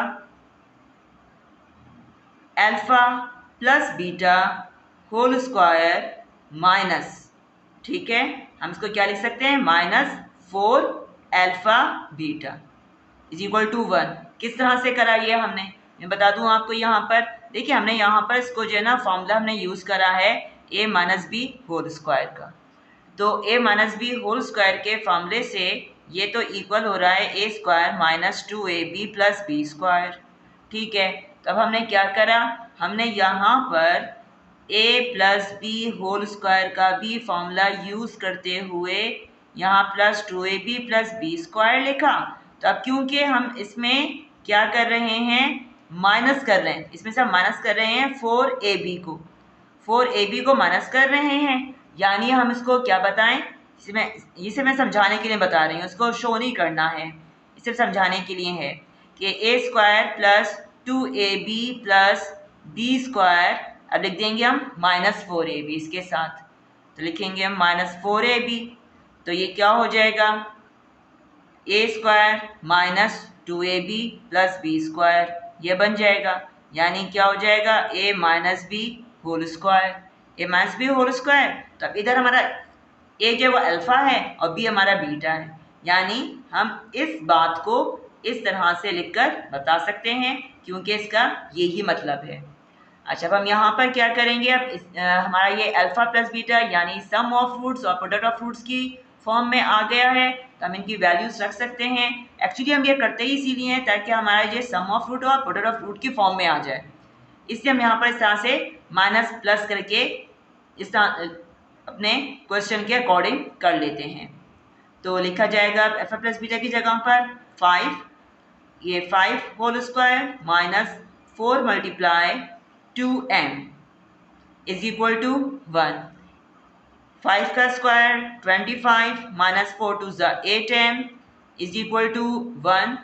alpha plus beta whole square minus, ठीक है, हम इसको क्या लिख सकते हैं -4 alpha beta is equal to 1। किस तरह से करा ये हमने, मैं बता दूं आपको। यहाँ पर देखिए हमने यहाँ पर इसको जो है ना फॉर्मूला हमने यूज़ करा है a minus B whole square का। तो a minus B whole square के फार्मूले से ये तो इक्वल हो रहा है a square minus 2ab plus B square. ठीक है, तब हमने क्या करा, हमने यहाँ पर a plus B whole square का भी फॉर्मूला यूज़ करते हुए यहाँ plus 2ab plus B square लिखा। तो अब क्योंकि हम इसमें क्या कर रहे हैं, माइनस कर रहे हैं, इसमें से हम माइनस कर रहे हैं 4ab को माइनस कर रहे हैं, यानी हम इसको क्या बताएं, इसे मैं समझाने के लिए बता रही हूँ, इसको शो नहीं करना है, इसे समझाने के लिए है कि a square plus 2ab plus B square, अब लिख देंगे हम -4ab इसके साथ। तो लिखेंगे हम -4ab, तो ये क्या हो जाएगा a square minus 2ab plus B square, ये बन जाएगा। यानी क्या हो जाएगा a minus B whole square, a minus B whole square. तो अब इधर हमारा a जो है वो अल्फ़ा है और b हमारा बीटा है, यानी हम इस बात को इस तरह से लिखकर बता सकते हैं, क्योंकि इसका यही मतलब है। अच्छा, अब हम यहाँ पर क्या करेंगे, अब हमारा ये अल्फ़ा प्लस बीटा यानी सम ऑफ रूट्स और प्रोडक्ट ऑफ रूट्स की फॉर्म में आ गया है। तो हम इनकी वैल्यूज रख सकते हैं। एक्चुअली हम ये करते ही इसीलिए हैं ताकि हमारा ये सम ऑफ रूट और प्रोडक्ट ऑफ रूट की फॉर्म में आ जाए। इसलिए हम यहाँ पर इस तरह से माइनस प्लस करके इस तरह अपने क्वेश्चन के अकॉर्डिंग कर लेते हैं। तो लिखा जाएगा अल्फा प्लस बीटा की जगह पर 5, ये 5 whole square minus 4 multiply 2m is equal to 1। 5 का स्क्वायर 25 माइनस 4 टू ज़ा 8m इज इक्वल टू 1।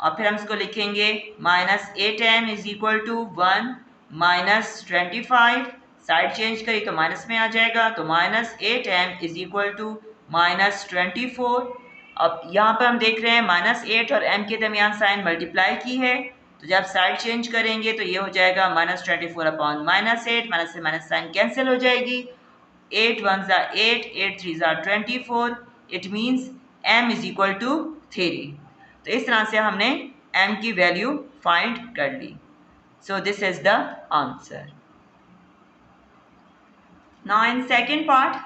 और फिर हम इसको लिखेंगे minus 8m is equal to 1 minus 25, side change करी तो माइनस में आ जाएगा, तो minus 8m is equal to minus 24। अब यहाँ पर हम देख रहे हैं माइनस 8 और m के दरमियान साइन मल्टीप्लाई की है, तो जब साइड चेंज करेंगे तो ये हो जाएगा माइनस 24 अपॉन माइनस 8, माइनस से माइनस साइन कैंसिल हो जाएगी, 8 1 ज़ा 8, 8 3 ज़ा 24, it means m is equal to 3। तो इस तरह से हमने m की वैल्यू फाइंड कर ली। So this is the answer. Now in second part,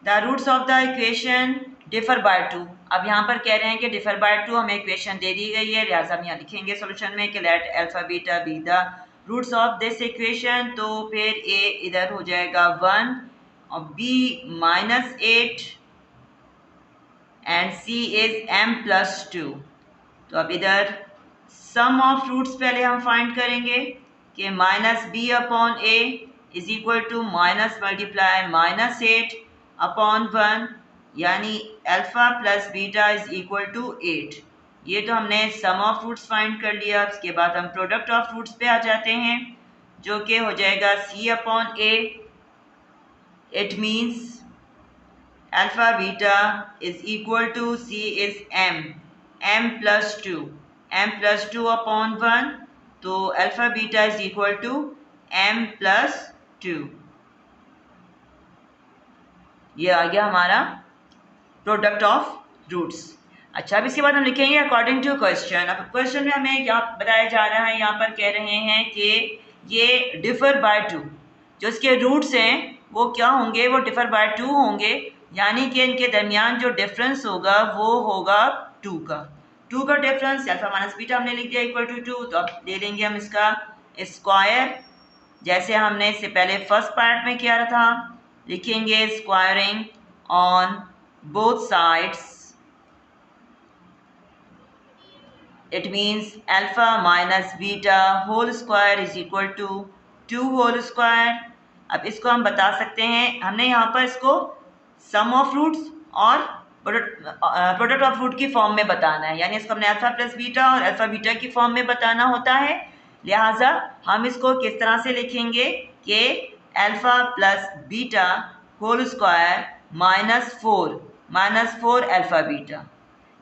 the roots of the equation differ by 2। अब यहाँ पर कह रहे हैं कि डिफर बाय 2 हमें इक्वेशन दे दी गई है, लिहाजा हम यहाँ लिखेंगे सोल्यूशन में कि let alpha beta be the roots of this equation. तो फिर a इधर हो जाएगा 1 और b minus 8 and c is m plus 2। तो अब इधर सम ऑफ रूट्स पहले हम फाइंड करेंगे कि minus B upon A is equal to minus multiply minus 8 upon 1, यानी alpha plus beta is equal to 8। ये तो हमने सम ऑफ रूट्स फाइंड कर लिया। उसके बाद हम प्रोडक्ट ऑफ रूट्स पे आ जाते हैं, जो कि हो जाएगा c upon A. It means alpha beta is equal to c is m plus 2, m plus 2 upon 1, तो alpha beta is equal to m plus 2। ये आ गया हमारा प्रोडक्ट ऑफ रूट्स। अच्छा, अब इसके बाद हम लिखेंगे अकॉर्डिंग टू क्वेश्चन। अब क्वेश्चन में हमें यहाँ बताया जा रहा है, यहाँ पर कह रहे हैं कि ये डिफर बाय 2, जो इसके रूट्स हैं वो क्या होंगे, वो डिफर बाय 2 होंगे, यानी कि इनके दरमियान जो डिफरेंस होगा वो होगा 2 का। 2 का डिफरेंस अल्फा माइनस बीटा हमने लिख दिया इक्वल टू 2, तो अब ले लेंगे हम इसका स्क्वायर, जैसे हमने इससे पहले फर्स्ट पार्ट में किया था। लिखेंगे squaring on both sides, it means alpha minus beta whole square is equal to 2 whole square. अब इसको हम बता सकते हैं, हमने यहाँ पर इसको सम ऑफ रूट्स और प्रोडक्ट ऑफ रूट की फॉर्म में बताना है, यानी इसको हमने अल्फा प्लस बीटा और अल्फा बीटा की फॉर्म में बताना होता है। लिहाजा हम इसको किस तरह से लिखेंगे कि alpha plus beta whole square minus 4 alpha beta,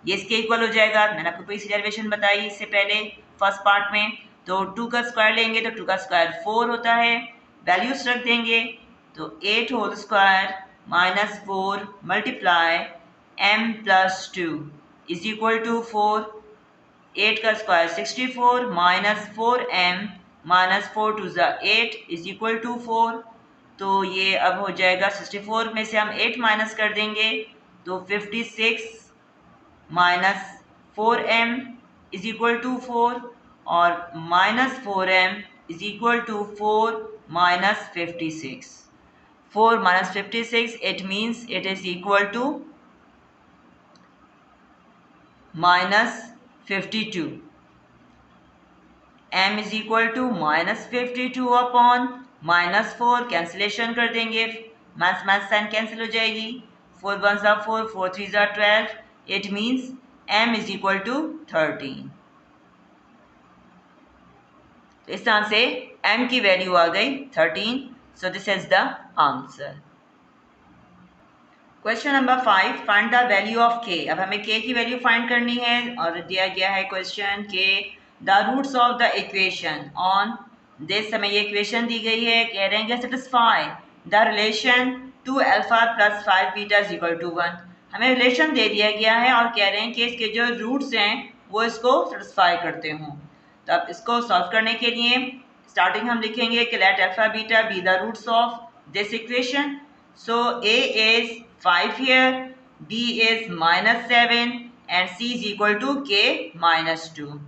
ये इसके इक्वल हो जाएगा। मैंने आपको पूरी डेरिवेशन बताई इससे पहले फर्स्ट पार्ट में। तो 2 का स्क्वायर लेंगे तो 2 का स्क्वायर 4 होता है, वैल्यूज रख देंगे, तो 8 whole square minus 4 multiply m plus 2 is equal to 4। 8 का square 64 minus 4m minus 4 to ज़ा 8 इज इक्वल टू 4। तो ये अब हो जाएगा 64 में से हम 8 माइनस कर देंगे तो 56 minus 4m is equal to 4, और minus 4m is equal to 4 minus 56। 4 minus 56, it means it is equal to minus 52। m is equal to minus 52 upon minus 4, cancellation कर देंगे, माइनस माइनस साइन कैंसिल हो जाएगी, 4 1 ज़ा 4, 4 3 ज़ा 12, it means m is equal to 13। तो इस तरह से m की वैल्यू आ गई 13। सो this is the answer. Question number 5, find the value of k। अब हमें k की वैल्यू फाइंड करनी है और दिया गया है क्वेश्चन के the roots of the equation on this. हमें ये इक्वेशन दी गई है, कह रहे हैं satisfy the relation 2 alpha plus 5 beta is equal to 1। हमें रिलेशन दे दिया गया है और कह रहे हैं कि इसके जो रूट्स हैं वो इसको सेटिस्फाई करते हों। तो अब इसको सॉल्व करने के लिए स्टार्टिंग हम लिखेंगे कि let alpha beta be the roots of this equation. So a is 5 here, B is -7 and C is equal to K -2।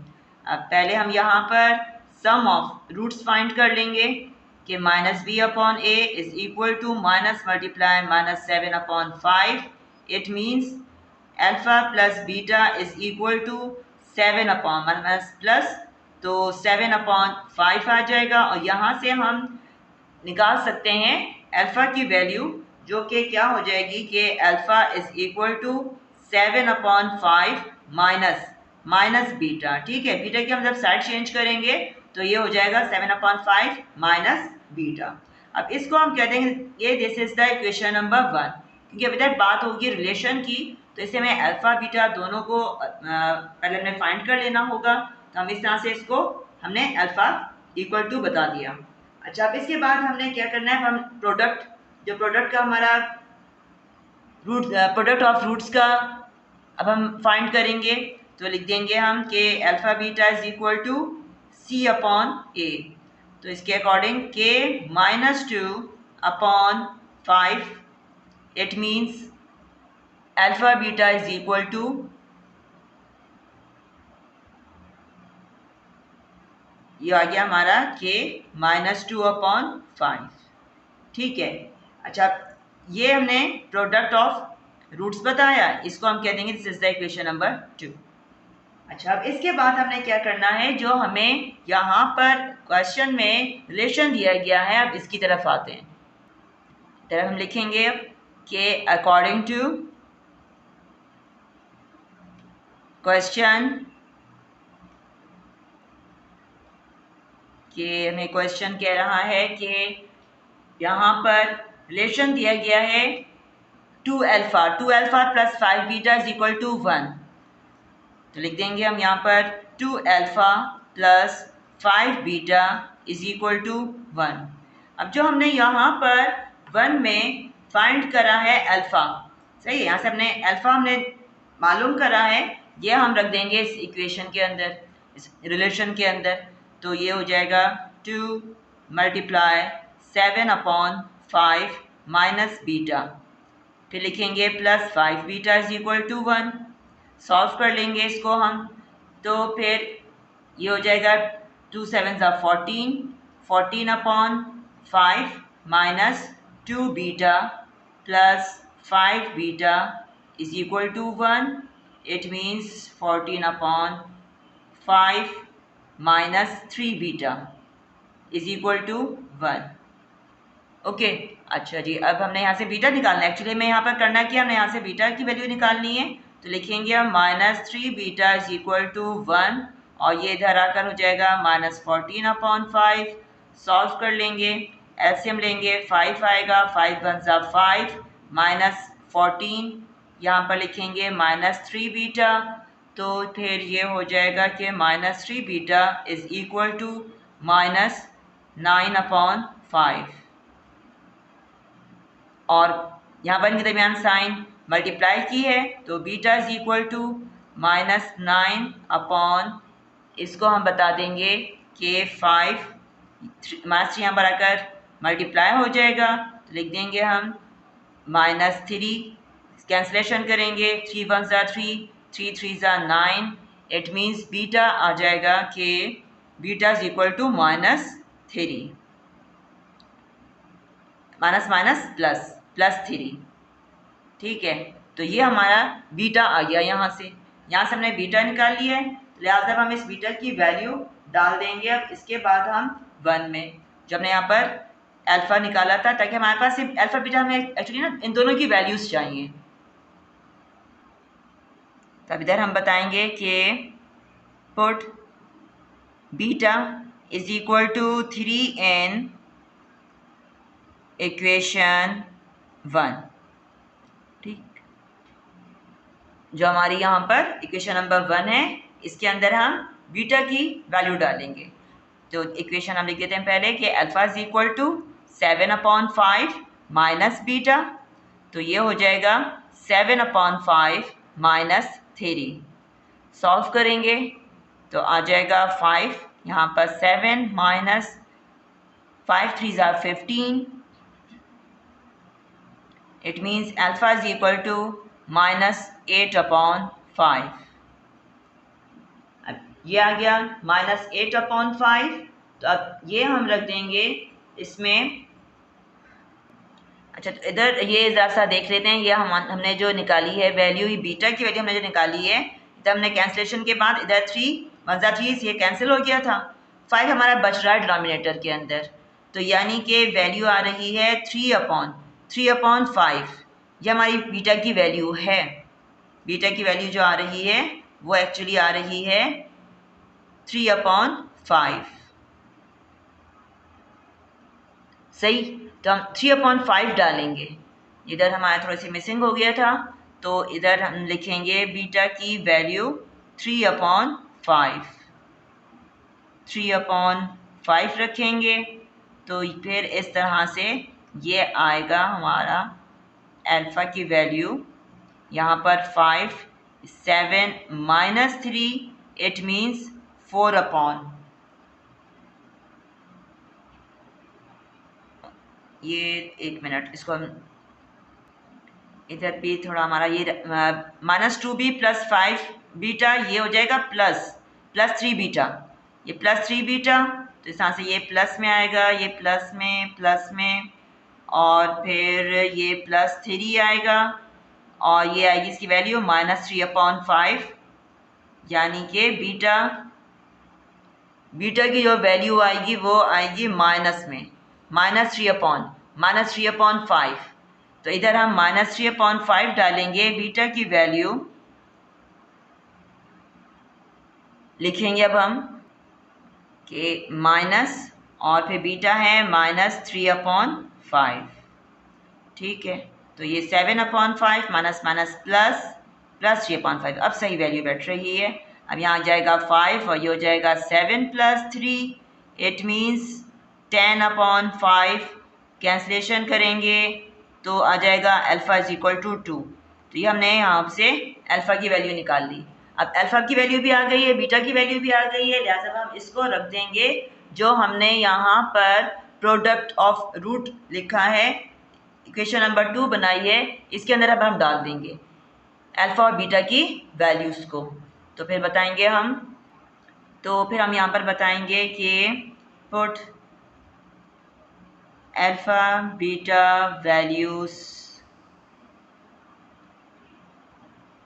अब पहले हम यहाँ पर सम ऑफ रूट्स फाइंड कर लेंगे कि -b upon a is equal to minus multiply -7/5। It means alpha plus beta is equal to 7 upon minus plus, तो 7/5 आ जाएगा। और यहाँ से हम निकाल सकते हैं अल्फा की वैल्यू, जो कि क्या हो जाएगी कि alpha is equal to 7/5 minus beta. ठीक है, बीटा की हम जब साइड चेंज करेंगे तो ये हो जाएगा 7/5 माइनस बीटा। अब इसको हम कह देंगे ये this is the equation number 1, क्योंकि अभी तक बात होगी रिलेशन की, तो इसे हमें अल्फा बीटा दोनों को पहले हमें फाइंड कर लेना होगा। तो हम इस तरह से इसको हमने अल्फा इक्वल टू बता दिया। अच्छा, अब इसके बाद हमने क्या करना है, हम प्रोडक्ट का हमारा प्रोडक्ट ऑफ रूट्स का अब हम फाइंड करेंगे। तो लिख देंगे हम कि alpha beta is equal to C upon A। तो इसके according K -2/5, it means alpha beta is equal to ये आ गया हमारा K -2/5। ठीक है। अच्छा, ये हमने प्रोडक्ट ऑफ रूट्स बताया, इसको हम कह देंगे this is the equation number 2। अच्छा, अब इसके बाद हमने क्या करना है, जो हमें यहाँ पर क्वेश्चन में रिलेशन दिया गया है, अब इसकी तरफ आते हैं। तरफ हम लिखेंगे कि अकॉर्डिंग टू क्वेश्चन, कि हमें क्वेश्चन कह रहा है कि यहाँ पर रिलेशन दिया गया है 2 alpha plus 5 beta is equal to 1। तो लिख देंगे हम यहाँ पर 2 alpha plus 5 beta is equal to 1। अब जो हमने यहाँ पर 1 में फाइंड करा है अल्फा, सही है, यहाँ से हमने अल्फा हमने मालूम करा है, ये हम रख देंगे इस इक्वेशन के अंदर, इस रिलेशन के अंदर। तो ये हो जाएगा 2 मल्टीप्लाई 7/5 माइनस बीटा, फिर लिखेंगे plus 5 beta is equal to 1। Solve कर लेंगे इसको हम, तो फिर ये हो जाएगा 2 7 14, 14/5 minus 2 beta plus 5 beta is equal to 1। It means 14/5 minus 3 beta is equal to 1। Okay. अच्छा जी, अब हमने यहाँ से बीटा निकालना है। एक्चुअली में यहाँ पर करना क्या, हमने यहाँ से बीटा की वैल्यू निकालनी है। तो लिखेंगे हम -3 बीटा इज इक्वल टू 1, और ये इधर आकर हो जाएगा -14/5। सॉल्व कर लेंगे, एलसीएम लेंगे, 5 आएगा, 5 1 5 माइनस 14, यहाँ पर लिखेंगे -3 बीटा, तो फिर ये हो जाएगा कि -3 बीटा इज इक्वल टू -9/5, और यहाँ पर इनके दरमियान साइन मल्टीप्लाई की है, तो बीटा इज इक्वल टू -9 इसको हम बता देंगे कि 5 -3 यहाँ पर आकर मल्टीप्लाई हो जाएगा। तो लिख देंगे हम -3, कैंसलेशन करेंगे, 3 1 3, 3 3 9। इट मीन्स बीटा आ जाएगा कि beta is equal to -3, minus plus 3। ठीक है, तो ये हमारा बीटा आ गया। यहाँ से हमने बीटा निकाल लिया है, लिहाजा हम इस बीटा की वैल्यू डाल देंगे। अब इसके बाद हम 1 में जब हमने यहाँ पर अल्फा निकाला था, ताकि हमारे पास सिर्फ अल्फा बीटा, हमें एक्चुअली ना इन दोनों की वैल्यूज़ चाहिए। तब इधर हम बताएंगे कि put beta is equal to 3 in equation 1। ठीक, जो हमारी यहाँ पर इक्वेशन नंबर 1 है, इसके अंदर हम बीटा की वैल्यू डालेंगे। तो इक्वेशन हम लिख देते हैं पहले कि alpha is equal to 7/5 minus beta, तो ये हो जाएगा 7/5 माइनस 3। सॉल्व करेंगे तो आ जाएगा 5, यहाँ पर 7 minus 5 3 15। It means alpha is equal to -8/5। अब ये आ गया -8/5। तो अब ये हम रख देंगे इसमें। अच्छा, तो इधर ये ज़रा सा देख लेते हैं। ये हमने जो निकाली है वैल्यू, ये बीटा की वैल्यू हमने जो निकाली है, इधर हमने कैंसिलेशन के बाद इधर 3 1 3 ये कैंसिल हो गया था। 5 हमारा बच रहा है डिनोमिनेटर के अंदर, तो यानी कि वैल्यू आ रही है 3/5। ये हमारी बीटा की वैल्यू है। बीटा की वैल्यू जो आ रही है वो एक्चुअली आ रही है 3/5। सही, तो हम 3/5 डालेंगे। इधर हमारा थोड़ा सी मिसिंग हो गया था, तो इधर हम लिखेंगे बीटा की वैल्यू 3/5। 3/5 रखेंगे, तो फिर इस तरह से ये आएगा हमारा अल्फ़ा की वैल्यू। यहाँ पर 5 7 -3 इट मीन्स 4/। ये एक मिनट, इसको हम इधर भी थोड़ा हमारा ये -2b + 5 बीटा, ये हो जाएगा +3 बीटा। ये +3 बीटा, तो इस तरह से ये प्लस में आएगा, ये प्लस में और फिर ये +3 आएगा और ये आएगी इसकी वैल्यू -3/5। यानी कि बीटा की जो वैल्यू आएगी वो आएगी माइनस में, -3/5। तो इधर हम -3/5 डालेंगे। बीटा की वैल्यू लिखेंगे अब हम कि माइनस और फिर बीटा है -3/5। ठीक है, तो ये 7/5 माइनस प्लस 3/5। अब सही वैल्यू बैठ रही है। अब यहाँ आ जाएगा 5 और ये हो जाएगा 7 + 3 इट मीन्स 10/5। कैंसलेशन करेंगे तो आ जाएगा अल्फ़ा = 2। तो ये हमने यहाँ से अल्फ़ा की वैल्यू निकाल ली। अब अल्फ़ा की वैल्यू भी आ गई है, बीटा की वैल्यू भी आ गई है, लिहाजा हम इसको रख देंगे जो हमने यहाँ पर प्रोडक्ट ऑफ रूट लिखा है, इक्वेशन नंबर 2 बनाई है, इसके अंदर अब हम डाल देंगे अल्फ़ा और बीटा की वैल्यूज़ को। तो फिर बताएंगे हम, तो फिर हम यहाँ पर बताएंगे कि put alpha beta values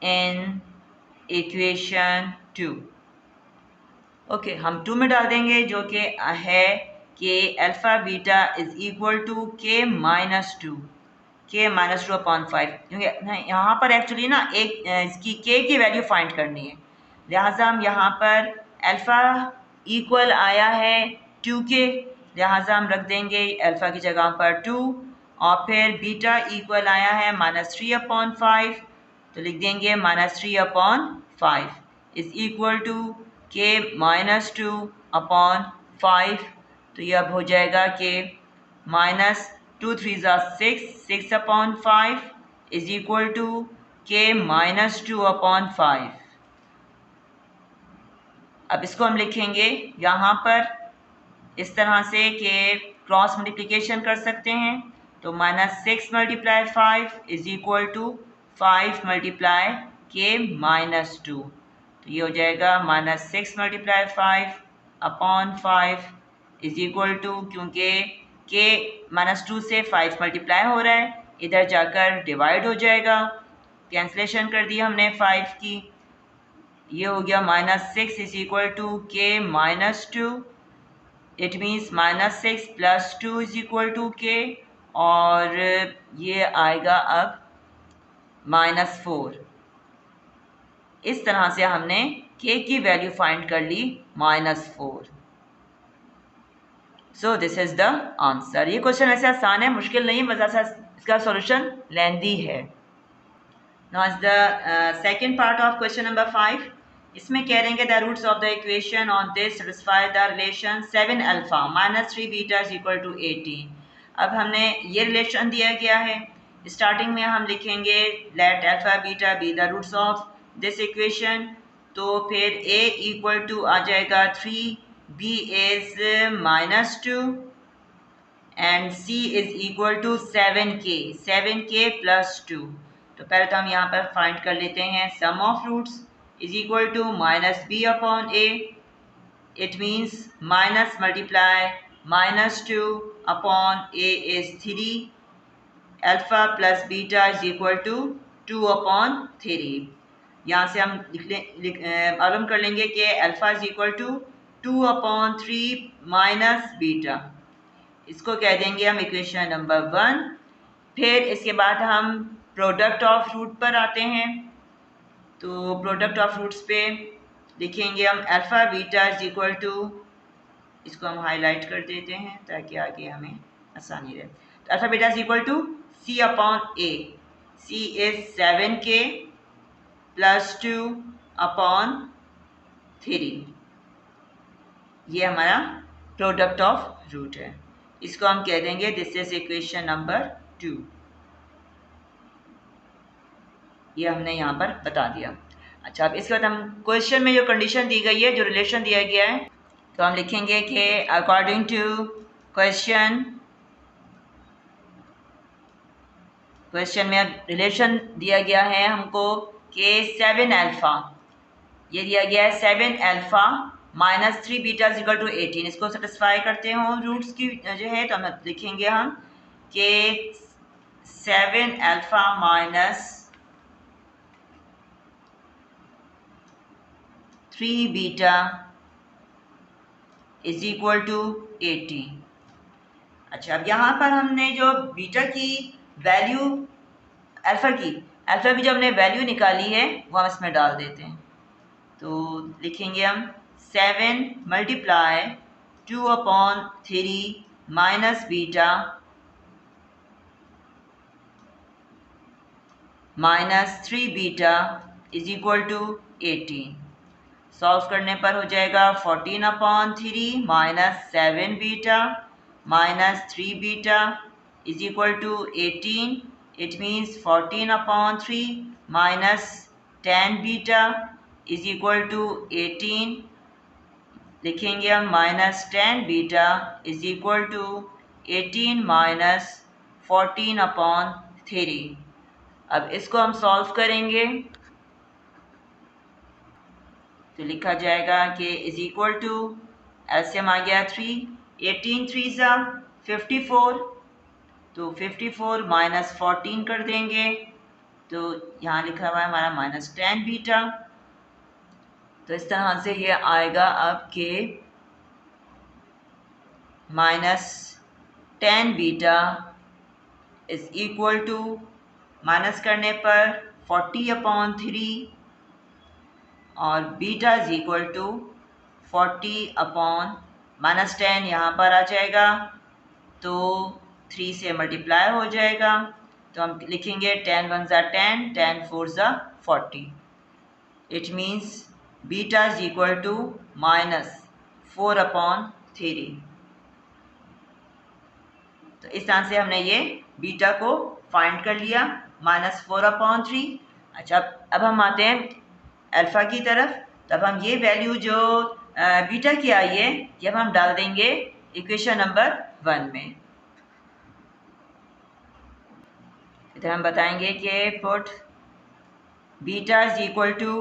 in equation 2। Okay, हम 2 में डाल देंगे, जो कि है कि अल्फ़ा बीटा = k - 2 k-2/5। क्योंकि यहाँ पर एक्चुअली ना एक इसकी k की वैल्यू फाइंड करनी है, लिहाजा हम यहाँ पर अल्फ़ा इक्वल आया है 2k, लिहाजा हम रख देंगे अल्फ़ा की जगह पर 2 और फिर बीटा इक्वल आया है -3/5, तो लिख देंगे -3/5 = k-2/5। तो ये अब हो जाएगा कि -2 3 6 6/5 = k-2/5। अब इसको हम लिखेंगे यहाँ पर इस तरह से कि क्रॉस मल्टीप्लिकेशन कर सकते हैं, तो -6 × 5 = 5 × k-2। तो ये हो जाएगा -6 × 5/5 क्योंकि k -2 से 5 मल्टीप्लाई हो रहा है, इधर जाकर डिवाइड हो जाएगा। कैंसलेशन कर दी हमने 5 की, ये हो गया -6 = k-2 इट मीन्स -6 + 2 = k और ये आएगा अब -4। इस तरह से हमने k की वैल्यू फाइंड कर ली -4। So this is the answer. ये क्वेश्चन ऐसे आसान है, मुश्किल नहीं, मज़ा सा इसका सॉल्यूशन लेंदी है। Now is the second part of question number 5। इसमें कह रहे हैं the roots of the equation on this satisfy the relation 7α - 3β = 18। अब हमने ये रिलेशन दिया गया है। स्टार्टिंग में हम लिखेंगे let alpha beta be the roots of this equation, तो फिर a = आ जाएगा 3, b is -2 and c is equal to 7k + 2। तो पहले तो हम यहाँ पर फाइंड कर लेते हैं sum of roots is equal to minus B upon A. It means minus multiply -2 upon a is 3. Alpha plus beta is equal to 2 upon 3. यहाँ से हम मालूम कर लेंगे कि alpha is equal to 2 upon 3 minus beta. इसको कह देंगे हम इक्वेशन नंबर 1. फिर इसके बाद हम प्रोडक्ट ऑफ रूट पर आते हैं. तो प्रोडक्ट ऑफ रूट्स पे लिखेंगे हम alpha beta is equal to, इसको हम हाईलाइट कर देते हैं ताकि आगे हमें आसानी रहे. तो alpha beta is equal to c upon a. C is 7k plus 2 upon 3. ये हमारा प्रोडक्ट ऑफ रूट है. इसको हम कह देंगे दिस इज इक्वेशन नंबर 2. ये हमने यहाँ पर बता दिया. अच्छा, अब इसके बाद हम क्वेश्चन में जो कंडीशन दी गई है, जो रिलेशन दिया गया है, तो हम लिखेंगे कि अकॉर्डिंग टू क्वेश्चन में रिलेशन दिया गया है हमको कि 7 अल्फ़ा, ये दिया गया है 7 alpha minus 3 beta is equal to 18. इसको सेटिस्फाई करते हो रूट्स की जो है, तो हम लिखेंगे हम कि 7 alpha minus 3 beta is equal to 18. अच्छा, अब यहाँ पर हमने जो बीटा की वैल्यू, अल्फ़ा की जो हमने वैल्यू निकाली है वो हम इसमें डाल देते हैं. तो लिखेंगे हम 7 multiply 2 upon 3 minus beta minus 3 beta is equal to 18. Solve करने पर हो जाएगा 14 upon 3 minus 7 beta minus 3 beta is equal to 18. It means 14 upon 3 minus 10 beta is equal to 18. लिखेंगे हम minus 10 beta is equal to 18 minus 14 upon 3. अब इसको हम solve करेंगे तो लिखा जाएगा कि इज इक्वल टू, एलसीएम आ गया 3, 18 3 ज़ा 54, तो 54 माइनस 14 कर देंगे. तो यहाँ लिखा हुआ है हमारा माइनस 10 बीटा. तो इस तरह से ये आएगा अब के minus 10 beta is equal to, minus करने पर 40 अपॉन 3 और beta is equal to 40 upon minus 10 यहाँ पर आ जाएगा तो 3 से मल्टीप्लाई हो जाएगा. तो हम लिखेंगे 10 1 ज़ा 10, 10 4 ज़ा 40. It means beta is equal to minus 4 upon 3. तो इस तरह से हमने ये बीटा को फाइंड कर लिया, माइनस 4 अपॉन 3. अच्छा, अब हम आते हैं अल्फ़ा की तरफ. तब हम ये वैल्यू जो बीटा की आई है ये हम डाल देंगे इक्वेशन नंबर 1 में. इधर हम बताएंगे कि put beta is equal to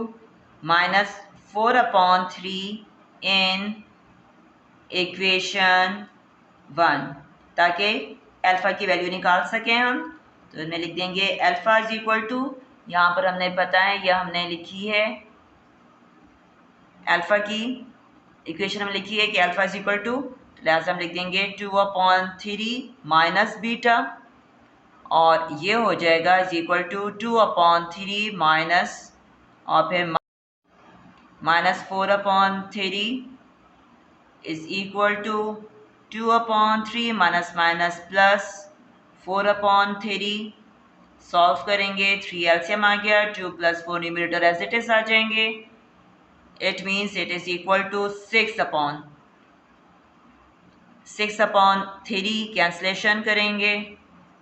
minus 4 upon 3 in equation 1 ताकि अल्फ़ा की वैल्यू निकाल सकें हम. तो इसमें लिख देंगे अल्फ़ा इज इक्वल टू, यहाँ पर हमने पता है यह हमने लिखी है अल्फ़ा की इक्वेशन हम लिखी है कि अल्फ़ा इज इक्वल टू, लिहाजा हम लिख देंगे 2 अपॉन 3 माइनस बीटा और ये हो जाएगा is equal to 2 upon 3 minus और फिर minus 4 upon 3 is equal to 2 upon 3 minus minus plus 4 upon 3. Solve करेंगे 3 एलसीएम आ गया, 2 plus 4 numerator as it is आ जाएंगे. It means it is equal to 6 upon 3 cancellation करेंगे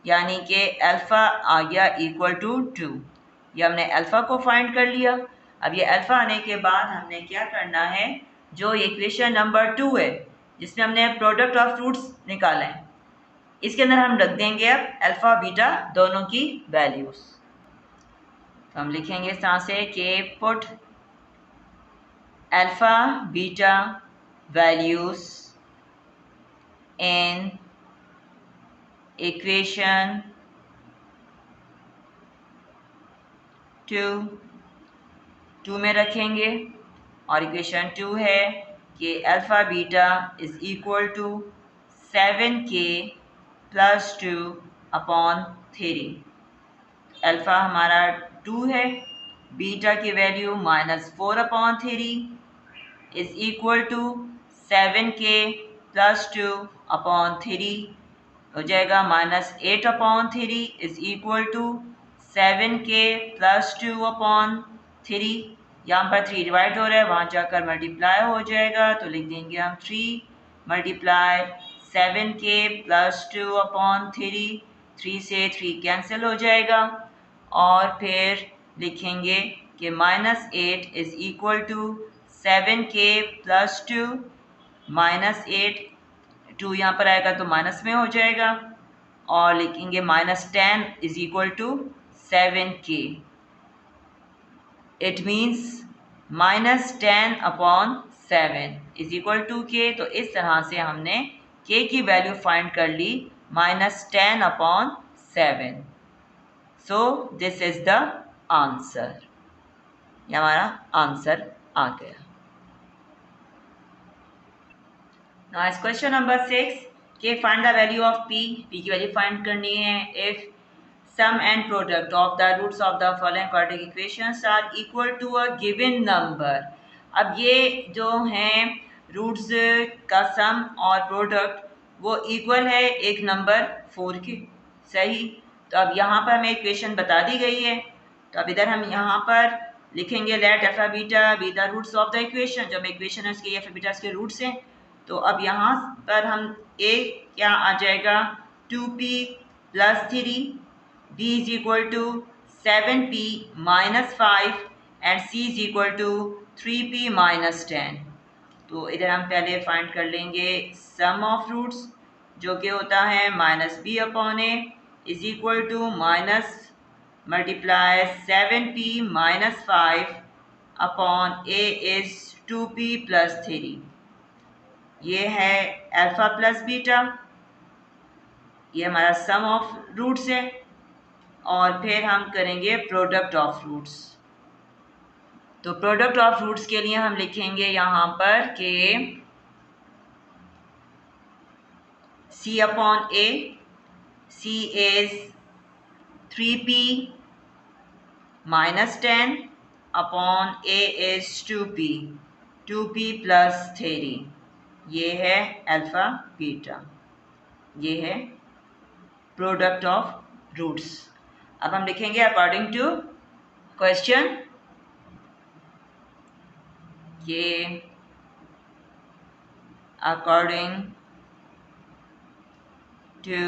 यानी कि अल्फ़ा आ गया इक्वल टू 2. ये हमने अल्फ़ा को फाइंड कर लिया. अब ये अल्फ़ा आने के बाद हमने क्या करना है, जो इक्वेशन नंबर 2 है जिसमें हमने प्रोडक्ट ऑफ रूट्स निकाला है, इसके अंदर हम रख देंगे अब अल्फ़ा बीटा दोनों की वैल्यूज़. तो हम लिखेंगे इस तरह से कि put alpha beta values in equation 2 में रखेंगे और इक्वेशन 2 है कि alpha beta is equal to 7k plus 2 upon 3। Alpha हमारा 2 है, बीटा की value -4 upon 3 is equal to 7k plus 2 upon 3 हो जाएगा -8 upon 3 is equal to 7k plus 2 upon 3। यहाँ पर 3 डिवाइड हो रहा है, वहाँ जाकर मल्टीप्लाई हो जाएगा, तो लिख देंगे हम 3 मल्टीप्लाई 7k प्लस 2 अपॉन 3। 3 से 3 कैंसिल हो जाएगा और फिर लिखेंगे कि -8 is equal to 7k plus 2 -8 2 यहाँ पर आएगा तो माइनस में हो जाएगा और लिखेंगे -10 is equal to 7k। It means -10 upon 7 is equal to k। तो इस तरह से हमने k की वैल्यू फाइंड कर ली -10 upon 7। So this is the answer. ये हमारा आंसर आ गया। Now as question number 6 कि find the value of p की वैल्यू फाइंड करनी है if sum and product of the roots of the following quadratic equations are equal to a given number। अब ये जो हैं रूट्स का सम और प्रोडक्ट वो इक्वल है एक नंबर 4 के, सही। तो अब यहाँ पर हमें इक्वेशन बता दी गई है, तो अब इधर हम यहाँ पर लिखेंगे let alpha beta be the roots of the equation. जो इक्वेशन है उसके अल्फा बीटा के रूट्स हैं, तो अब यहाँ पर हम a क्या आ जाएगा 2p plus 3, b is equal to 7p minus 5 and c is equal to 3p minus 10। तो इधर हम पहले फाइंड कर लेंगे सम ऑफ रूट्स जो कि होता है -b upon a is equal to minus multiply 7p minus 5 upon a is 2p plus 3। ये है अल्फ़ा प्लस बीटा, ये हमारा सम ऑफ रूट्स है और फिर हम करेंगे प्रोडक्ट ऑफ रूट्स। तो प्रोडक्ट ऑफ रूट्स के लिए हम लिखेंगे यहाँ पर कि c upon a, c is 3p minus 10 upon a is 2p plus 3। ये है अल्फ़ा बीटा, ये है प्रोडक्ट ऑफ रूट्स। अब हम लिखेंगे अकॉर्डिंग टू क्वेश्चन ये अकॉर्डिंग टू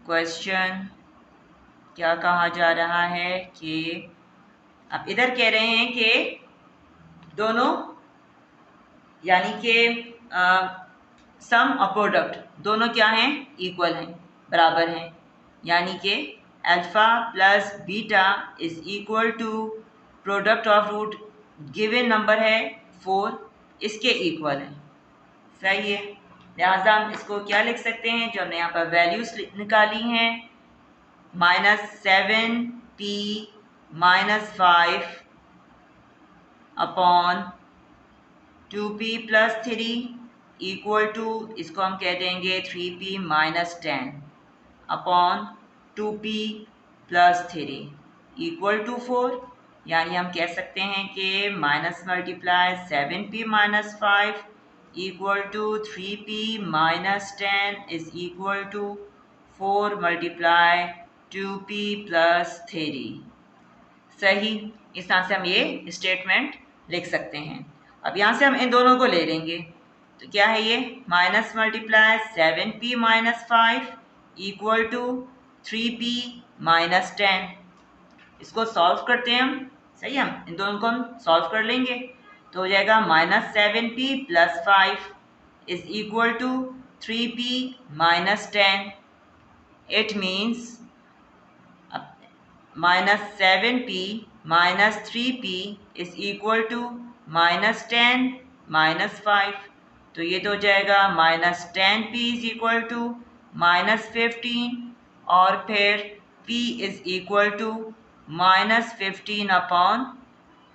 क्वेश्चन क्या कहा जा रहा है कि अब इधर कह रहे हैं कि दोनों यानी कि सम और प्रोडक्ट दोनों क्या हैं इक्वल हैं, बराबर हैं, यानी कि alpha plus beta is equal to product of root given number है 4 इसके इक्वल है, सही है। लिहाजा हम इसको क्या लिख सकते हैं जो हमने यहाँ पर वैल्यूज निकाली हैं -7p -5 upon 2p plus 3 equal to इसको हम कह देंगे 3p minus 10 upon 2p plus 3 equal to 4। यानी हम कह सकते हैं कि minus multiply 7p minus 5 equal to 3p minus 10 is equal to 4 multiply 2p plus 3, सही। इस तरह से हम ये स्टेटमेंट लिख सकते हैं। अब यहाँ से हम इन दोनों को ले लेंगे, तो क्या है ये minus multiply 7p minus 5 equal to 3p minus 10। इसको सॉल्व करते हैं हम, सही। हम इन दोनों को हम सॉल्व कर लेंगे तो हो जाएगा -7p plus 5 is equal to 3p minus 10। It means -7p -3p is equal to -10 -5। तो ये तो हो जाएगा -10p इज़ इक्वल टू -15 और फिर p is equal to -15 upon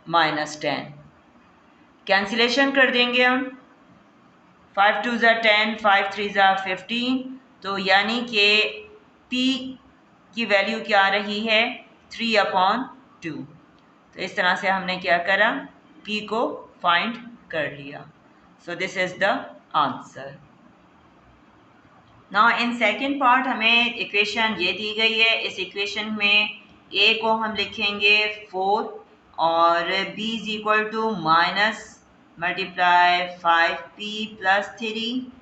-10। Cancellation कर देंगे हम, 5 2 ज़ा 10, 5 3 ज़ा 15। तो यानी कि p की वैल्यू क्या आ रही है 3/2। तो इस तरह से हमने क्या करा, p को फाइंड कर लिया। So this is the answer. Now in second part हमें इक्वेशन ये दी गई है। इस इक्वेशन में a को हम लिखेंगे 4 और b is equal to minus multiply 5p plus 3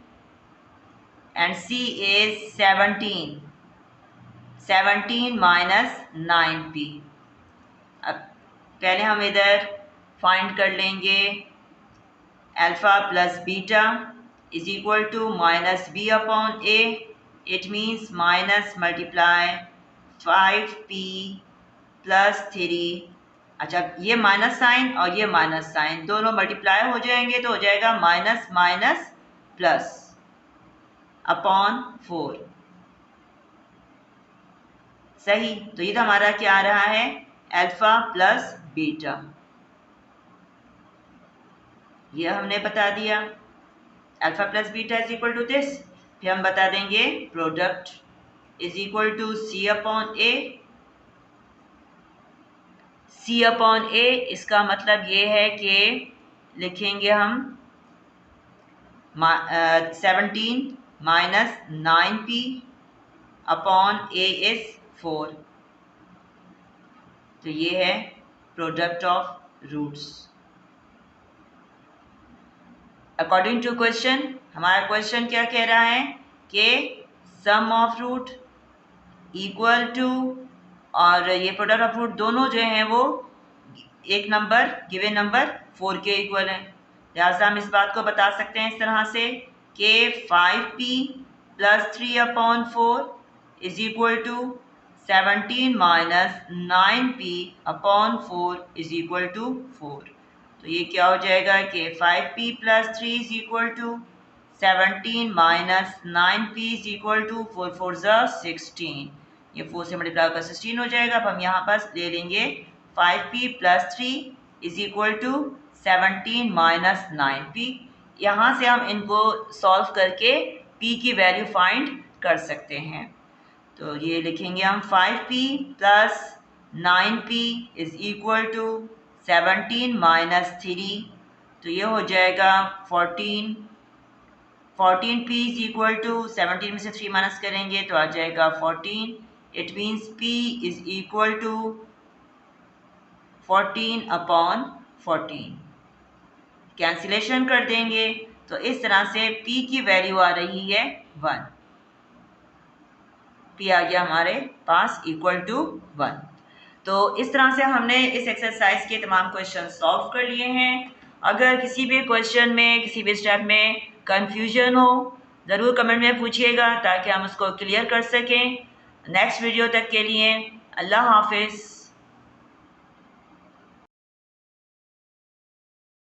and c is 17 minus 9p। अब पहले हम इधर फाइंड कर लेंगे alpha plus beta is equal to minus B upon A. It means minus multiply 5p plus 3। अच्छा, ये माइनस साइन और ये माइनस साइन दोनों मल्टीप्लाई हो जाएंगे तो हो जाएगा माइनस माइनस प्लस अपॉन 4। सही, तो ये तो हमारा क्या आ रहा है अल्फ़ा प्लस बीटा, ये हमने बता दिया। Alpha plus beta is equal to this. फिर हम बता देंगे product is equal to c upon a. C upon a इसका मतलब ये है कि लिखेंगे हम 17 minus 9p upon A is 4। तो ये है product of roots. According to question, हमारा क्वेश्चन क्या कह रहा है कि sum of root equal to, और ये प्रोडक्ट ऑफ रूट दोनों जो हैं वो एक नंबर गिवन नंबर 4 के इक्वल है। लिहाजा हम इस बात को बता सकते हैं इस तरह से कि 5p plus 3/4 is equal to 17 minus 9p upon 4 is equal to 4। तो ये क्या हो जाएगा कि 5p plus 3 is equal to 17 minus 9p is equal to 4 4 ज़ा 16। ये 4 से मल्टीप्लाई होकर 16 हो जाएगा। अब हम यहाँ पर ले लेंगे 5p plus 3 is equal to 17 minus 9p। यहाँ से हम इनको सॉल्व करके p की वैल्यू फाइंड कर सकते हैं। तो ये लिखेंगे हम 5p plus 9p is equal to 17 minus 3। तो ये हो जाएगा 14। 14p इज इक्वल टू 17 में से 3 माइनस करेंगे तो आ जाएगा 14। It means p is equal to 14/14। Cancellation कर देंगे तो इस तरह से p की वैल्यू आ रही है 1। p आ गया हमारे पास इक्वल टू 1। तो इस तरह से हमने इस एक्सरसाइज के तमाम क्वेश्चन सॉल्व कर लिए हैं। अगर किसी भी क्वेश्चन में किसी भी स्टेप में कंफ्यूजन हो ज़रूर कमेंट में पूछिएगा ताकि हम उसको क्लियर कर सकें। नेक्स्ट वीडियो तक के लिए अल्लाह हाफिज़।